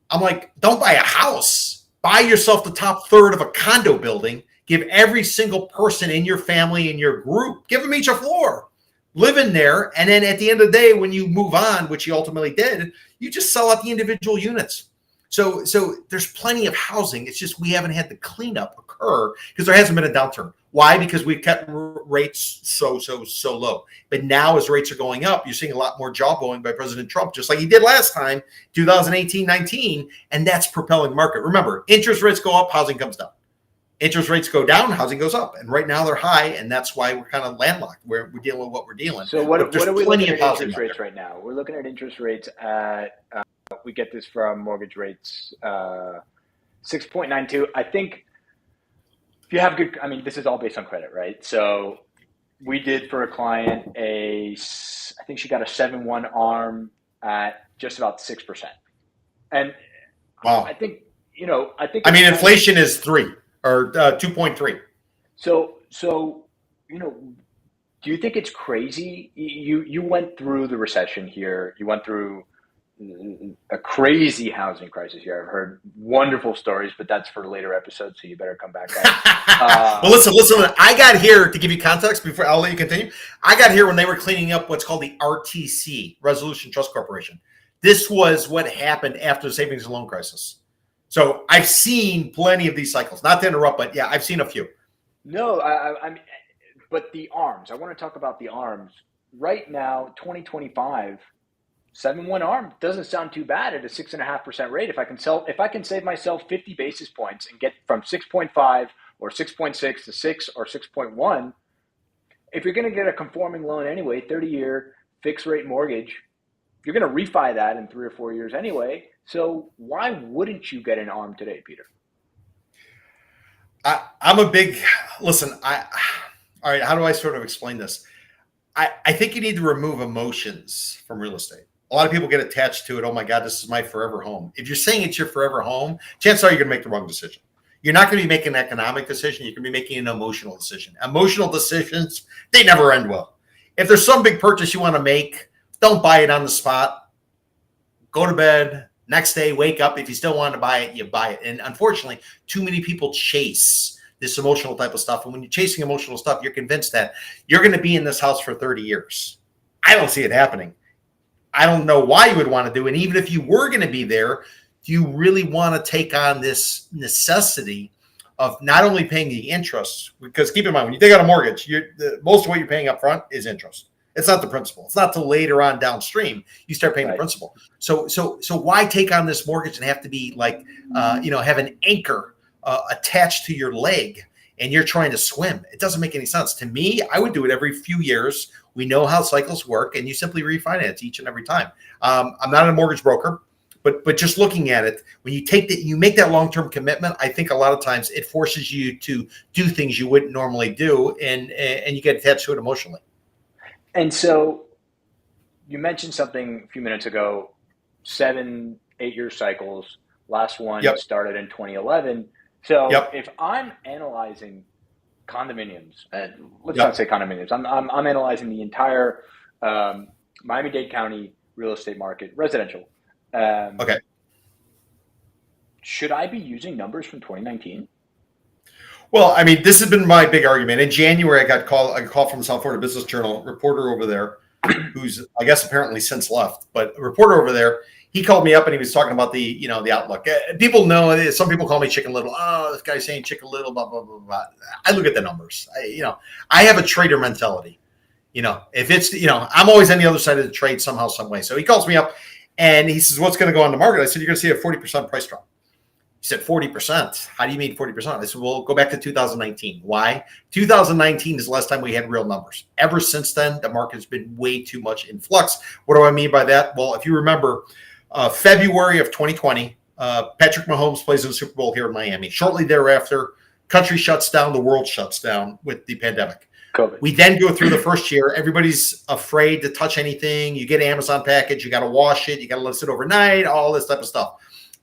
I'm like, don't buy a house. Buy yourself the top third of a condo building. Give every single person in your family, in your group, give them each a floor. Live in there. And then at the end of the day, when you move on, which you ultimately did, you just sell out the individual units. So there's plenty of housing. It's just we haven't had the cleanup occur because there hasn't been a downturn. Why? Because we've kept rates so low. But now as rates are going up, you're seeing a lot more jawboning by President Trump, just like he did last time, 2018-19, and that's propelling the market. Remember, interest rates go up, housing comes down. Interest rates go down, housing goes up. And right now they're high, and that's why we're kind of landlocked. We're dealing with what we're dealing. So what are we looking at interest rates right now? We're looking at interest rates at, we get this from mortgage rates, 6.92. I think if you have good, this is all based on credit, right? So we did for a client I think she got a 7-1 ARM at just about 6%. And wow. I think, inflation is 3 or 2.3. So, do you think it's crazy? You went through the recession here. You went through a crazy housing crisis here. I've heard wonderful stories, but that's for later episodes, so you better come back. Well, listen. I got here to give you context before I'll let you continue. I got here when they were cleaning up what's called the RTC, Resolution Trust Corporation. This was what happened after the savings and loan crisis. So I've seen plenty of these cycles. Not to interrupt, but yeah, I've seen a few. No, I mean, but the ARMs. I want to talk about the ARMs right now. 2025. 7-1 arm doesn't sound too bad at a 6.5% rate. If I can save myself 50 basis points and get from 6.5 or 6.6 to 6 or 6.1, if you're going to get a conforming loan anyway, 30-year fixed rate mortgage, you're going to refi that in 3 or 4 years anyway. So why wouldn't you get an arm today, Peter? I'm a big listen. All right. How do I sort of explain this? I think you need to remove emotions from real estate. A lot of people get attached to it. Oh my God, this is my forever home. If you're saying it's your forever home, chances are you're going to make the wrong decision. You're not going to be making an economic decision. You're going to be making an emotional decision. Emotional decisions, they never end well. If there's some big purchase you want to make, don't buy it on the spot. Go to bed. Next day, wake up. If you still want to buy it, you buy it. And unfortunately, too many people chase this emotional type of stuff. And when you're chasing emotional stuff, you're convinced that you're going to be in this house for 30 years. I don't see it happening. I don't know why you would want to do it. And even if you were going to be there, do you really want to take on this necessity of not only paying the interest? Because keep in mind, when you take out a mortgage, most of what you're paying up front is interest. It's not the principal. It's not till later on downstream you start paying the principal. So why take on this mortgage and have to be like, have an anchor attached to your leg and you're trying to swim? It doesn't make any sense. To me, I would do it every few years. We know how cycles work, and you simply refinance each and every time. I'm not a mortgage broker, but just looking at it, when you make that long-term commitment, I think a lot of times it forces you to do things you wouldn't normally do, and you get attached to it emotionally. And so you mentioned something a few minutes ago, 7-8 year cycles. Last one started in 2011. So if I'm analyzing condominiums, let's not say condominiums, I'm analyzing the entire Miami-Dade County real estate market, residential. Okay. Should I be using numbers from 2019? Well, I mean, this has been my big argument. In January, I got a call from the South Florida Business Journal, reporter over there, who's, I guess, apparently since left, but a reporter over there, he called me up and he was talking about the outlook. People know, some people call me Chicken Little. Oh, this guy's saying Chicken Little, blah, blah, blah, blah. I look at the numbers. I have a trader mentality. If it's, I'm always on the other side of the trade somehow, some way. So he calls me up and he says, what's going to go on the market? I said, you're going to see a 40% price drop. He said, 40%? How do you mean 40%? I said, well, go back to 2019. Why? 2019 is the last time we had real numbers. Ever since then, the market's been way too much in flux. What do I mean by that? Well, if you remember, February of 2020, Patrick Mahomes plays in the Super Bowl here in Miami. Shortly thereafter, country shuts down, the world shuts down with the pandemic. COVID. We then go through the first year. Everybody's afraid to touch anything. You get an Amazon package, you got to wash it, you got to let it sit overnight, all this type of stuff.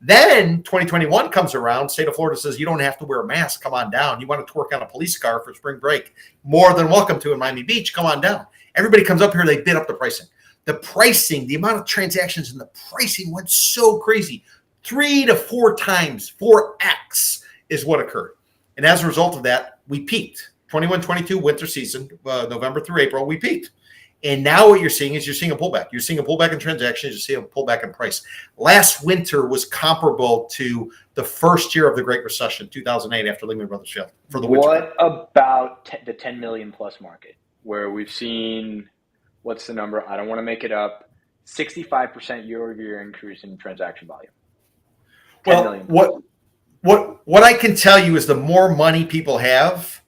Then 2021 comes around. State of Florida says you don't have to wear a mask. Come on down. You want to work on a police car for spring break? More than welcome to in Miami Beach. Come on down. Everybody comes up here. They bid up the pricing. The pricing, the amount of transactions and the pricing went so crazy. 3 to 4 times, 4x is what occurred. And as a result of that, we peaked. 21-22 winter season, November through April, we peaked. And now what you're seeing is a pullback. You're seeing a pullback in transactions. You're seeing a pullback in price. Last winter was comparable to the first year of the Great Recession, 2008, after Lehman Brothers failed. For the winter. What about the 10 million plus market, where we've seen, what's the number? I don't want to make it up. 65% year-over-year increase in transaction volume. 10 million. What I can tell you is the more money people have,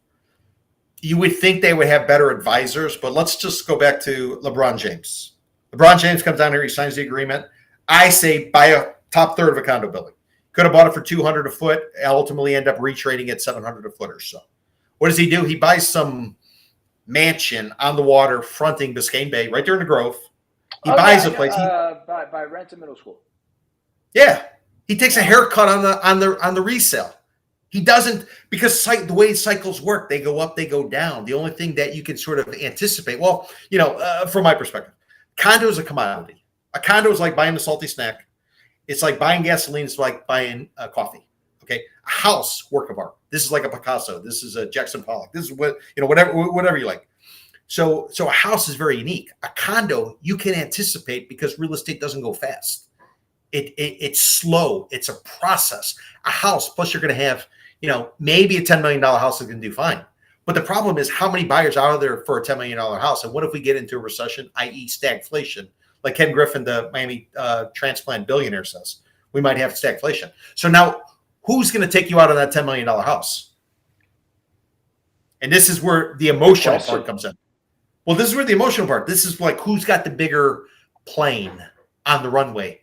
you would think they would have better advisors, but let's just go back to LeBron James. LeBron James comes down here, he signs the agreement. I say buy a top third of a condo building. Could have bought it for $200 a foot, ultimately end up retrading at $700 a foot or so. What does he do? He buys some mansion on the water fronting Biscayne Bay, right there in the Grove. He buys a place. By Renton Middle School. Yeah. He takes a haircut on the resale. He doesn't, because the way cycles work, they go up, they go down. The only thing that you can sort of anticipate, from my perspective, condo is a commodity. A condo is like buying a salty snack. It's like buying gasoline. It's like buying coffee. Okay, a house, work of art. This is like a Picasso. This is a Jackson Pollock. This is whatever you like. So a house is very unique. A condo you can anticipate because real estate doesn't go fast. It's slow. It's a process. A house, plus you're going to have, maybe a $10 million house is going to do fine. But the problem is how many buyers are there for a $10 million house? And what if we get into a recession, i.e. stagflation, like Ken Griffin, the Miami transplant billionaire, says. We might have stagflation. So now, who's going to take you out of that $10 million house? And this is where the emotional part comes in. Well, this is where the emotional part. This is like who's got the bigger plane on the runway.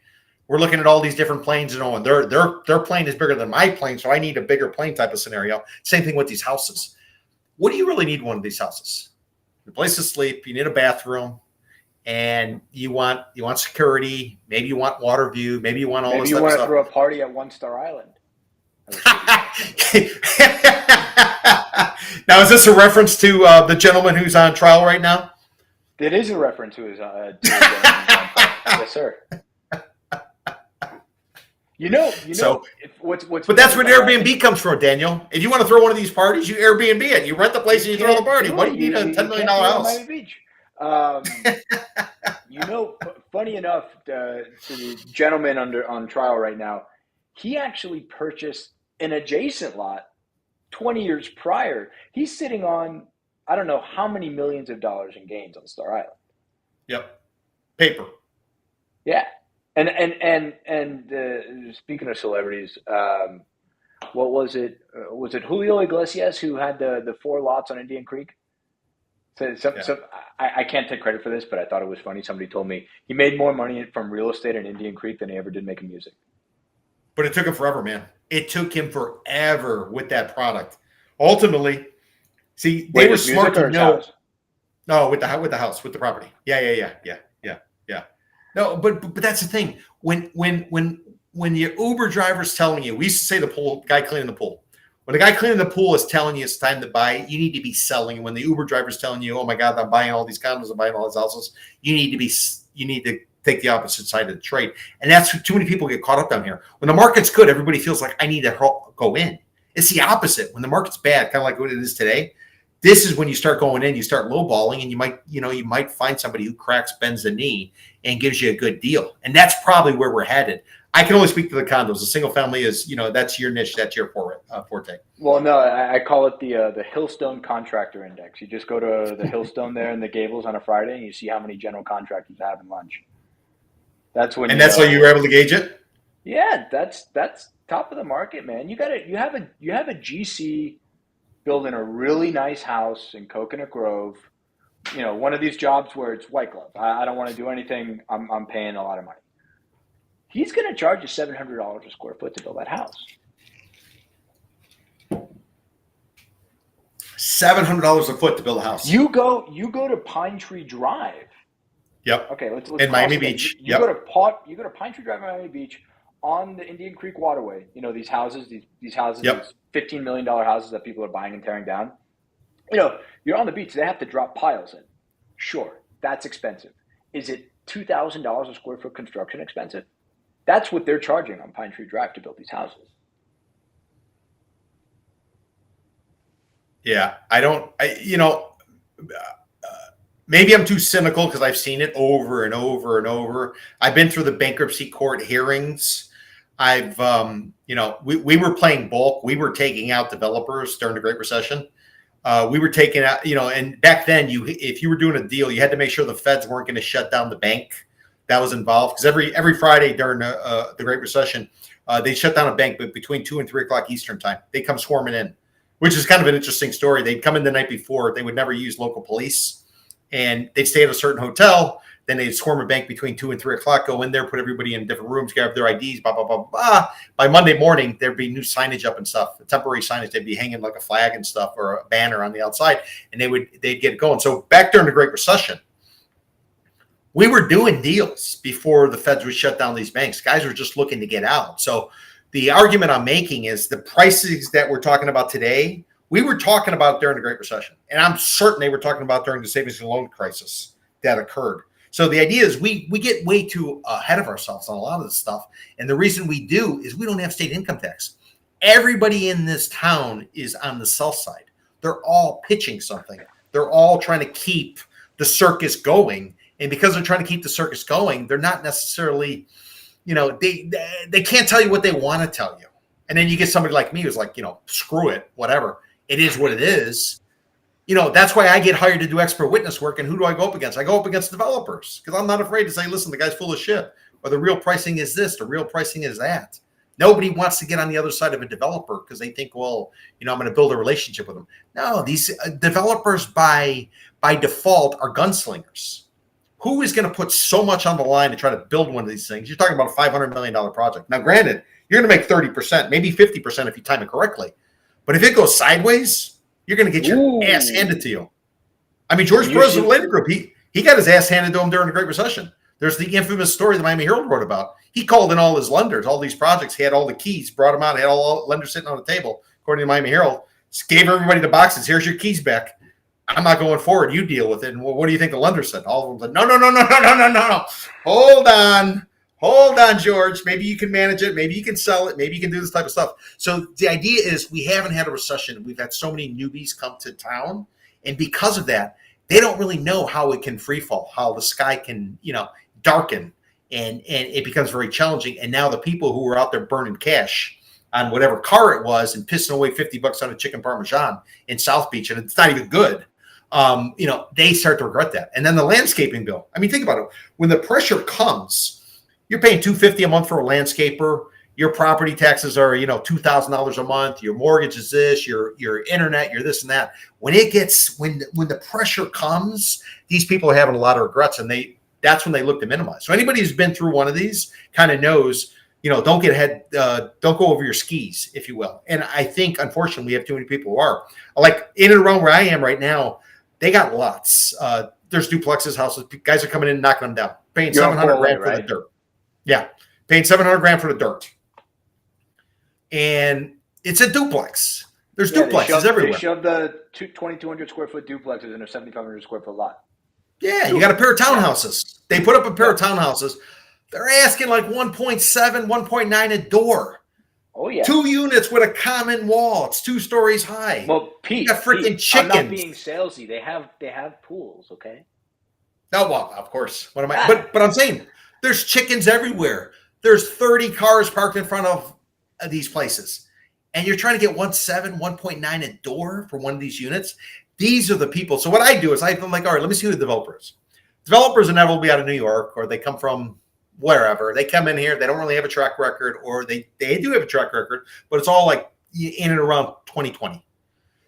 We're looking at all these different planes, and their plane is bigger than my plane, so I need a bigger plane type of scenario. Same thing with these houses. What do you really need in one of these houses? A place to sleep. You need a bathroom, and you want security. Maybe you want water view. Maybe you want all this stuff. Maybe you want to throw a party at One Star Island. Now, is this a reference to the gentleman who's on trial right now? It is a reference to his yes, sir. So, what's but that's where Airbnb comes from, Daniel. If you want to throw one of these parties, you Airbnb it. You rent the place and you throw the party. Why do you need a $10 million house? Miami Beach. Funny enough, the gentleman on trial right now, he actually purchased an adjacent lot 20 years prior. He's sitting on, I don't know how many millions of dollars in gains on Star Island. Yep. Paper. Yeah. And speaking of celebrities, what was it? Was it Julio Iglesias who had the 4 lots on Indian Creek? I can't take credit for this, but I thought it was funny. Somebody told me he made more money from real estate in Indian Creek than he ever did making music. But it took him forever, man. It took him forever with that product. Ultimately, see, they were smart to know. No, with the house, with the property. Yeah. No, but that's the thing. When your Uber driver's telling you, we used to say the guy cleaning the pool. When the guy cleaning the pool is telling you it's time to buy, you need to be selling. And when the Uber driver's telling you, oh my God, I'm buying all these condos, I'm buying all these houses, you need to take the opposite side of the trade. And that's too many people get caught up down here. When the market's good, everybody feels like I need to go in. It's the opposite. When the market's bad, kind of like what it is today, this is when you start going in, you start lowballing, and you might find somebody who bends the knee and gives you a good deal. And that's probably where we're headed. I can only speak to the condos. The single family is, that's your niche, that's your forte. Well, no, I call it the Hillstone Contractor Index. You just go to the Hillstone there in the Gables on a Friday, and you see how many general contractors are having lunch. That's when. And that's how you were able to gauge it. Yeah, that's top of the market, man. You have a GC building a really nice house in Coconut Grove. One of these jobs where it's white glove. I don't want to do anything. I'm paying a lot of money. He's going to charge you $700 a square foot to build that house. $700 a foot to build a house. You go to Pine Tree Drive. Yep. Okay, let's in Miami Beach. You go to Pine Tree Drive in Miami Beach on the Indian Creek Waterway. These houses, these houses, yep. These $15 million houses that people are buying and tearing down. You're on the beach. They have to drop piles in. Sure, that's expensive. Is it $2,000 a square foot construction expensive? That's what they're charging on Pine Tree Drive to build these houses. Yeah, maybe I'm too cynical because I've seen it over and over and over. I've been through the bankruptcy court hearings. We were playing bulk. We were taking out developers during the Great Recession. We were taking out, and back then, if you were doing a deal, you had to make sure the feds weren't going to shut down the bank that was involved. Because every Friday during the Great Recession, they shut down a bank between 2 and 3 o'clock Eastern time. They come swarming in, which is kind of an interesting story. They'd come in the night before. They would never use local police, and they'd stay at a certain hotel. Then they'd swarm a bank between 2 and 3 o'clock, go in there, put everybody in different rooms, grab their IDs, blah, blah, blah, blah. By Monday morning, there'd be new signage up and stuff, the temporary signage. They'd be hanging like a flag and stuff or a banner on the outside, and they'd get it going. So back during the Great Recession, we were doing deals before the feds would shut down these banks. Guys were just looking to get out. So the argument I'm making is the prices that we're talking about today, we were talking about during the Great Recession. And I'm certain they were talking about during the savings and loan crisis that occurred. So the idea is we get way too ahead of ourselves on a lot of this stuff. And the reason we do is we don't have state income tax. Everybody in this town is on the south side. They're all pitching something. They're all trying to keep the circus going. And because they're trying to keep the circus going, they're not necessarily, they can't tell you what they want to tell you. And then you get somebody like me who's like, screw it, whatever. It is what it is. that's why I get hired to do expert witness work. And who do I go up against? I go up against developers because I'm not afraid to say, listen, the guy's full of shit, or the real pricing is this, the real pricing is that. Nobody wants to get on the other side of a developer because they think, well, I'm going to build a relationship with them. No, these developers by default are gunslingers. Who is going to put so much on the line to try to build one of these things? You're talking about a $500 million project. Now, granted, you're going to make 30%, maybe 50% if you time it correctly. But if it goes sideways, you're going to get your ass handed to you. I mean, George Perez of the Land Group, he got his ass handed to him during the Great Recession. There's the infamous story the Miami Herald wrote about. He called in all his lenders, all these projects. He had all the keys, brought them out, had all lenders sitting on the table, according to Miami Herald. Just gave everybody the boxes. Here's your keys back. I'm not going forward. You deal with it. And what do you think the lender said? All of them said, no. Hold on, George. Maybe you can manage it. Maybe you can sell it. Maybe you can do this type of stuff. So the idea is we haven't had a recession. We've had so many newbies come to town. And because of that, they don't really know how it can free fall, how the sky can, darken. And it becomes very challenging. And now the people who were out there burning cash on whatever car it was and pissing away $50 on a chicken parmesan in South Beach, and it's not even good, they start to regret that. And then the landscaping bill. I mean, think about it. When the pressure comes, you're paying $250 a month for a landscaper. Your property taxes are, $2,000 a month. Your mortgage is this. Your internet. Your this and that. When the pressure comes, these people are having a lot of regrets, and that's when they look to minimize. So anybody who's been through one of these kind of knows, don't get ahead, don't go over your skis, if you will. And I think, unfortunately, we have too many people who are. Like in and around where I am right now, they got lots. There's duplexes, houses. Guys are coming in and knocking them down, paying $700,000 for the dirt. Yeah, paying $700,000 for the dirt. And it's a duplex. There's duplexes everywhere. They shoved the 2,200 square foot duplexes in a 7,500 square foot lot. Yeah, you got a pair of townhouses. They put up a pair of townhouses. They're asking like 1.7, 1.9 a door. Oh, yeah. 2 units with a common wall. It's 2 stories high. Well, Pete, you got freaking chickens. I'm not being salesy. They have pools, okay? No, well, of course. What am I? But I'm saying there's chickens everywhere. There's 30 cars parked in front of these places. And you're trying to get 1.7, 1.9 a door for one of these units. These are the people. So what I do is I'm like, all right, let me see who the developer is. Developers inevitably out of New York, or they come from wherever. They come in here. They don't really have a track record, or they do have a track record, but it's all like in and around 2020.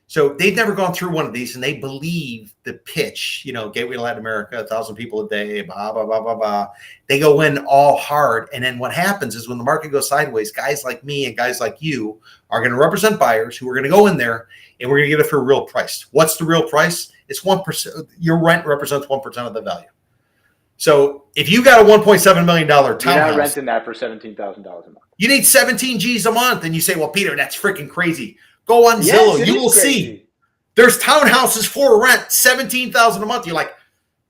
So they've never gone through one of these, and they believe the pitch, Gateway to Latin America, 1,000 people a day, blah, blah, blah, blah, blah. They go in all hard. And then what happens is when the market goes sideways, guys like me and guys like you are going to represent buyers who are going to go in there, and we're going to get it for a real price. What's the real price? It's 1%. Your rent represents 1% of the value. So if you got a $1.7 million townhouse, you're not renting that for $17,000 a month. You need 17 G's a month. And you say, well, Peter, that's freaking crazy. Go on Zillow. You will see. There's townhouses for rent, $17,000 a month. You're like,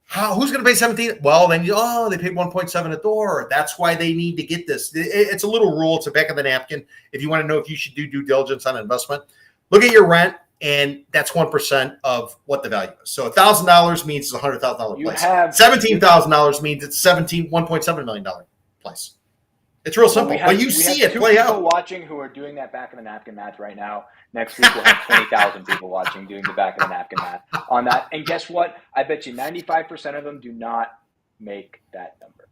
who's going to pay 17? Well, then they pay 1.7 a door. That's why they need to get this. It's a little rule. It's a back of the napkin. If you want to know if you should do due diligence on investment, look at your rent, and that's 1% of what the value is. So $1,000 means it's a $100,000 place. $17,000 means it's $1.7 million place. It's real simple, but you see it play out. People watching who are doing that back of the napkin math right now. Next week we'll have 20,000 people watching doing the back of the napkin math on that. And guess what? I bet you 95% of them do not make that number.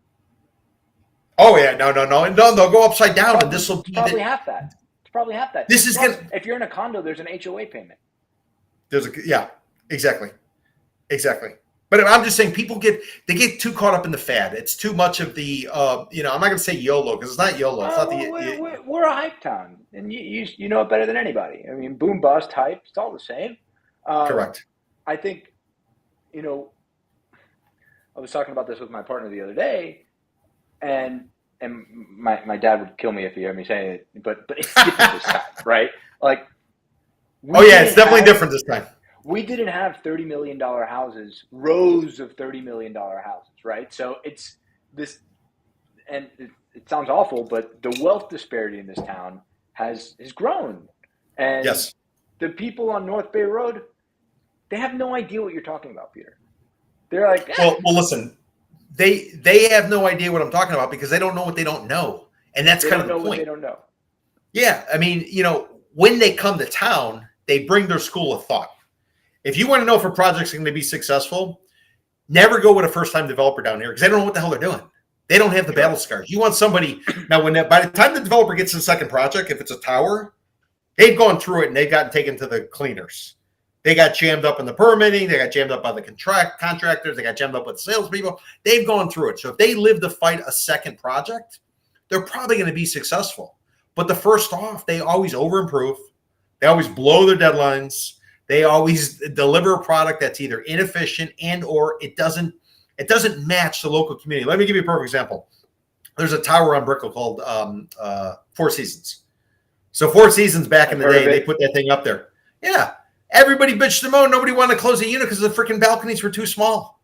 Oh yeah, no. They'll go upside down, and this will be probably half that. It's probably half that. This is good. If you're in a condo, there's an HOA payment. Exactly. But I'm just saying, people get too caught up in the fad. It's too much of the, I'm not going to say YOLO because it's not YOLO. It's not we're a hype town, and you know it better than anybody. I mean, boom, bust, hype, it's all the same. Correct. I think, I was talking about this with my partner the other day, and my dad would kill me if he heard me saying it, but it's different this time, right? Like, it's definitely different this time. We didn't have $30 million houses, rows of $30 million houses, right? So it's this, and it sounds awful, but the wealth disparity in this town has grown. And yes, the people on North Bay Road, they have no idea what you're talking about, Peter. They're like, well, listen, they have no idea what I'm talking about because they don't know what they don't know, and that's kind of the point. What they don't know. Yeah, I mean, when they come to town, they bring their school of thought. If you want to know if a project's going to be successful, never go with a first-time developer down here because they don't know what the hell they're doing. They don't have the battle scars. You want somebody now. By the time the developer gets to the second project, if it's a tower, they've gone through it and they've gotten taken to the cleaners. They got jammed up in the permitting. They got jammed up by the contractors. They got jammed up with salespeople. They've gone through it. So if they live to fight a second project, they're probably going to be successful. But the first off, they always over-improve. They always blow their deadlines. They always deliver a product that's either inefficient and or it doesn't match the local community. Let me give you a perfect example. There's a tower on Brickell called Four Seasons. So Four Seasons back in the day, they put that thing up there. Yeah. Everybody bitched them out. Nobody wanted to close the unit because the freaking balconies were too small.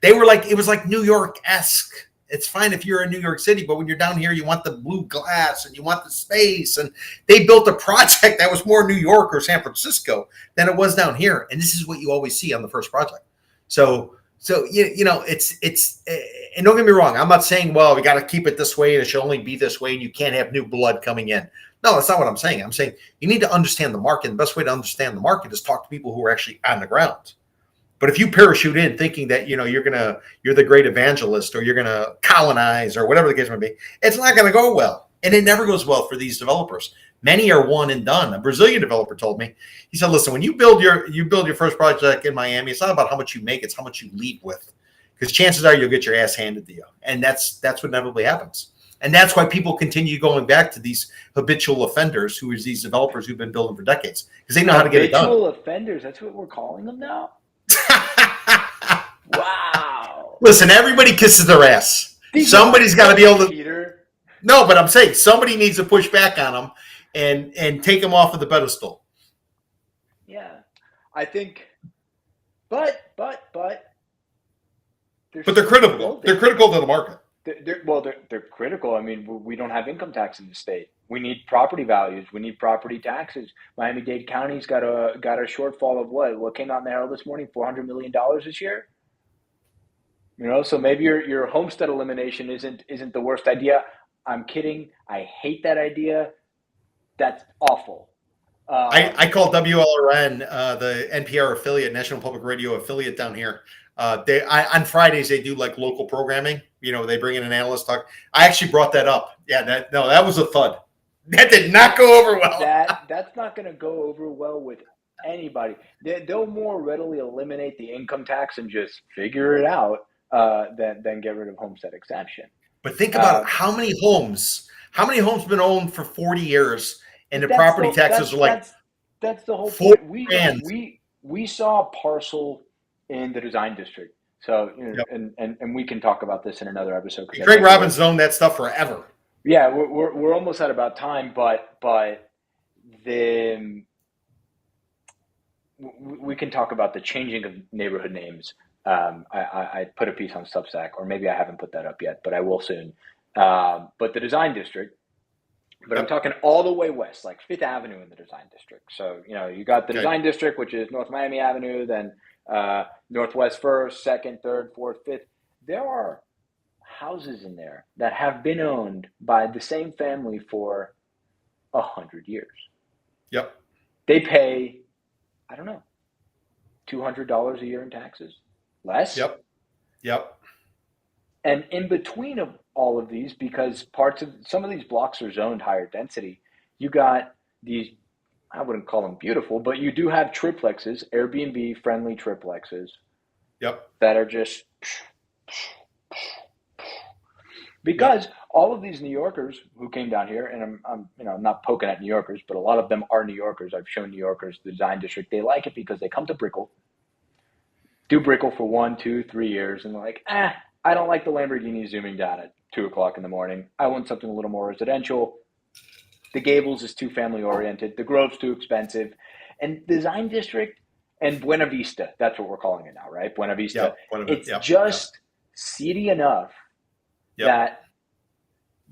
It was like New York-esque. It's fine if you're in New York City, but when you're down here, you want the blue glass and you want the space. And they built a project that was more New York or San Francisco than it was down here. And this is what you always see on the first project. So it's and don't get me wrong. I'm not saying, well, we got to keep it this way and it should only be this way and you can't have new blood coming in. No, that's not what I'm saying. I'm saying you need to understand the market. The best way to understand the market is talk to people who are actually on the ground. But if you parachute in thinking that you're the great evangelist or you're gonna colonize or whatever the case may be, it's not gonna go well, and it never goes well for these developers. Many are one and done. A Brazilian developer told me, he said, "Listen, when you build your first project in Miami, it's not about how much you make; it's how much you leave with, because chances are you'll get your ass handed to you, and that's what inevitably happens." And that's why people continue going back to these habitual offenders, who is these developers who've been building for decades, because they know how to get it done. Habitual offenders. That's what we're calling them now. Wow. Listen, everybody kisses their ass. Somebody's got to be able to. Peter. No, but I'm saying somebody needs to push back on them and take them off of the pedestal. Yeah, I think. But they're critical. They're critical to the market. They're critical. I mean, we don't have income tax in the state. We need property values. We need property taxes. Miami-Dade County's got a shortfall of what came out in the Herald this morning, $400 million this year. So maybe your homestead elimination isn't the worst idea. I'm kidding. I hate that idea. That's awful. I call WLRN, the NPR affiliate, National Public Radio affiliate down here. On Fridays they do like local programming. They bring in an analyst talk. I actually brought that up. Yeah, that was a thud. That did not go over well. That's not going to go over well with anybody. They'll more readily eliminate the income tax and just figure it out than get rid of homestead exemption. But think about how many homes have been owned for 40 years, and the property taxes are like that's the whole point. We saw a parcel in the design district. So yep. and we can talk about this in another episode. Craig Robbins owned that stuff forever. Yeah, we're almost at about time, but then we can talk about the changing of neighborhood names. I put a piece on Substack, or maybe I haven't put that up yet, but I will soon. But the design district, but I'm talking all the way west, like Fifth Avenue in the design district. So you got the design district, which is North Miami Avenue, then Northwest 1st, 2nd, 3rd, 4th, 5th. There are houses in there that have been owned by the same family for 100 years. Yep. They pay, I don't know, $200 a year in taxes. Less? Yep. And in between of all of these, because some of these blocks are zoned higher density, you got these, I wouldn't call them beautiful, but you do have triplexes, Airbnb friendly triplexes. Yep. That are just because all of these New Yorkers who came down here, and I'm not poking at New Yorkers, but a lot of them are New Yorkers. I've shown New Yorkers the design district. They like it because they come to Brickell, do Brickell for 1, 2, 3 years, and they're like, I don't like the Lamborghini zooming down at 2:00 in the morning. I want something a little more residential. The Gables is too family oriented. The Grove's too expensive. And design district and Buena Vista, that's what we're calling it now, right? Buena Vista. It's just seedy enough that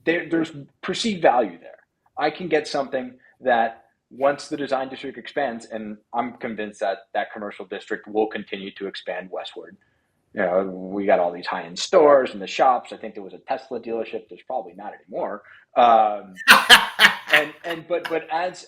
there's perceived value there. I can get something that once the design district expands, and I'm convinced that commercial district will continue to expand westward. We got all these high-end stores and the shops. I think there was a Tesla dealership. There's probably not anymore. But as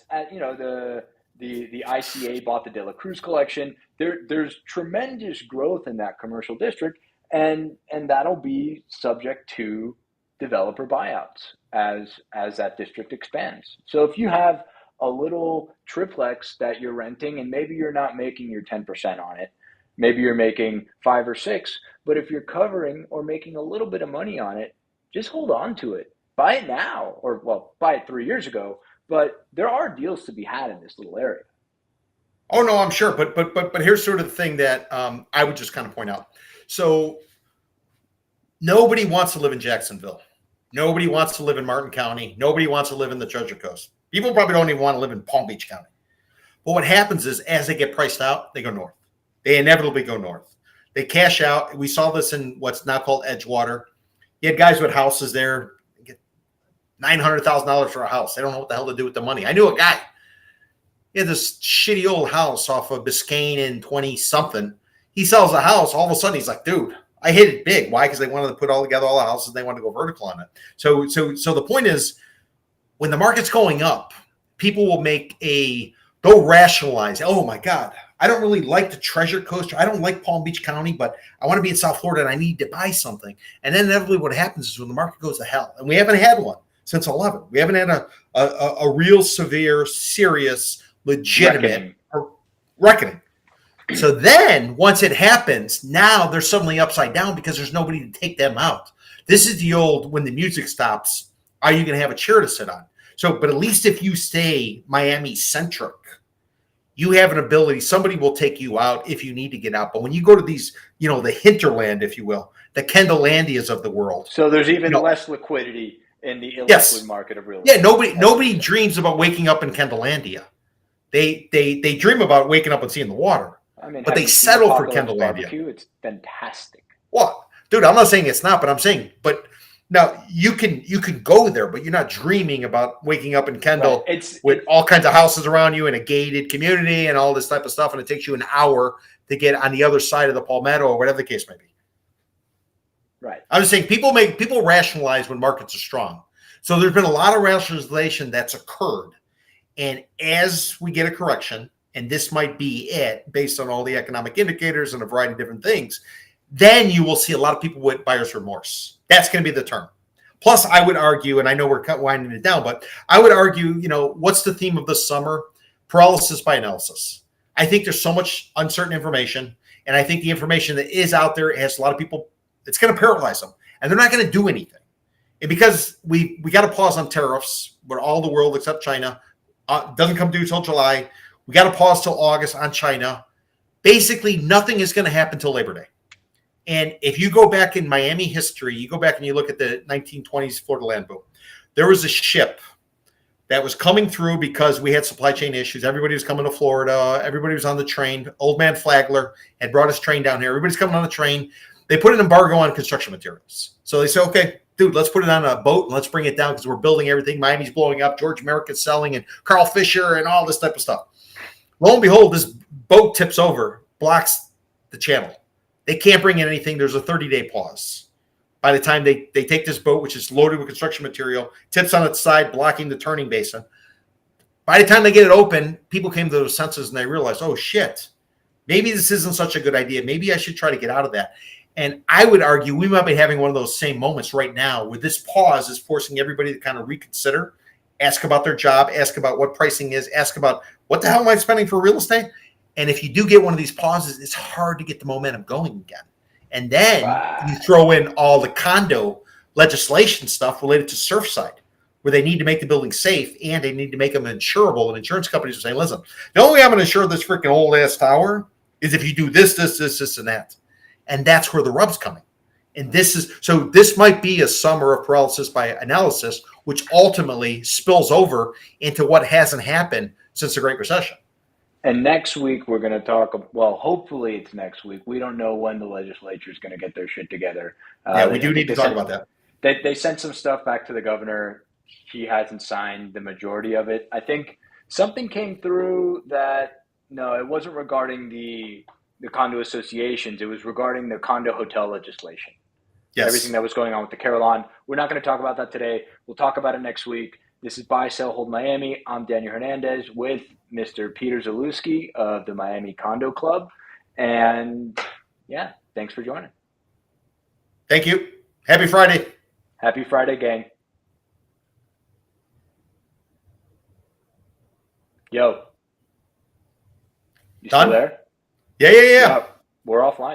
The ICA bought the De La Cruz collection. There's tremendous growth in that commercial district, and that'll be subject to developer buyouts as that district expands. So if you have a little triplex that you're renting, and maybe you're not making your 10% on it, maybe you're making 5 or 6, but if you're covering or making a little bit of money on it, just hold on to it. Buy it now, or well, buy it 3 years ago. But there are deals to be had in this little area. Oh no, I'm sure, but here's sort of the thing that I would just kind of point out. So nobody wants to live in Jacksonville. Nobody wants to live in Martin County. Nobody wants to live in the Treasure Coast. People probably don't even want to live in Palm Beach County. But what happens is, as they get priced out, they go north. They inevitably go north. They cash out. We saw this in what's now called Edgewater. You had guys with houses there get $900,000 for a house. They don't know what the hell to do with the money. I knew a guy. He had this shitty old house off of Biscayne in 20-something. He sells a house. All of a sudden, he's like, dude, I hit it big. Why? Because they wanted to put all together all the houses. They wanted to go vertical on it. So the point is, when the market's going up, people will they'll rationalize. Oh my God, I don't really like the Treasure Coast. I don't like Palm Beach County, but I want to be in South Florida and I need to buy something. And then inevitably what happens is when the market goes to hell, and we haven't had one since 11. We haven't had a real severe, serious, legitimate reckoning. So then once it happens, now they're suddenly upside down because there's nobody to take them out. This is the old, when the music stops, are you going to have a chair to sit on? So, but at least if you stay Miami centric, you have an ability, somebody will take you out if you need to get out. But when you go to these, the hinterland, if you will, the Kendallandias of the world. So there's even less liquidity in the illiquid market of real estate. Yeah, nobody dreams about waking up in Kendallandia. They dream about waking up and seeing the water. I mean, but they settle for Kendallandia. It's fantastic. Well, dude, I'm not saying it's not, but I'm saying, but now you can go there, but you're not dreaming about waking up in Kendall with all kinds of houses around you in a gated community and all this type of stuff, and it takes you an hour to get on the other side of the Palmetto or whatever the case may be. Right. I'm just saying people rationalize when markets are strong. So there's been a lot of rationalization that's occurred, and as we get a correction, and this might be it based on all the economic indicators and a variety of different things, then you will see a lot of people with buyer's remorse. That's going to be the term. Plus, I would argue, and I know we're winding it down, but I would argue, what's the theme of the summer? Paralysis by analysis. I think there's so much uncertain information, and I think the information that is out there has a lot of people, it's going to paralyze them, and they're not going to do anything. And because we got to pause on tariffs, where all the world except China doesn't come due till July. We got to pause till August on China. Basically, nothing is going to happen till Labor Day. And if you go back in Miami history, you go back and you look at the 1920s Florida land boom. There was a ship that was coming through because we had supply chain issues. Everybody was coming to Florida. Everybody was on the train. Old man Flagler had brought his train down here. Everybody's coming on the train. They put an embargo on construction materials. So they said, okay, dude, let's put it on a boat and let's bring it down because we're building everything. Miami's blowing up. George America's selling and Carl Fisher and all this type of stuff. Lo and behold, this boat tips over, blocks the channel. They can't bring in anything. There's a 30-day pause. By the time they take this boat, which is loaded with construction material, tips on its side, blocking the turning basin. By the time they get it open, people came to their senses and they realized, oh, shit, maybe this isn't such a good idea. Maybe I should try to get out of that. And I would argue we might be having one of those same moments right now where this pause is forcing everybody to kind of reconsider, ask about their job, ask about what pricing is, ask about what the hell am I spending for real estate? And if you do get one of these pauses, it's hard to get the momentum going again. And then you throw in all the condo legislation stuff related to Surfside, where they need to make the building safe and they need to make them insurable. And insurance companies are saying, listen, the only way I'm going to insure this freaking old ass tower is if you do this, and that. And that's where the rub's coming. And this might be a summer of paralysis by analysis, which ultimately spills over into what hasn't happened since the Great Recession. And next week, we're going to talk, well, hopefully it's next week. We don't know when the legislature is going to get their shit together. We do need to talk about that. They sent some stuff back to the governor. He hasn't signed the majority of it. I think something came through that, no, it wasn't regarding the condo associations. It was regarding the condo hotel legislation. Yes. Everything that was going on with the Carillon. We're not going to talk about that today. We'll talk about it next week. This is Buy, Sell, Hold Miami. I'm Daniel Hernandez with Mr. Peter Zalewski of the MiamiCondo.Club. And yeah, thanks for joining. Thank you. Happy Friday. Happy Friday, gang. Yo, you still Done? there? Yeah. Yeah, we're offline.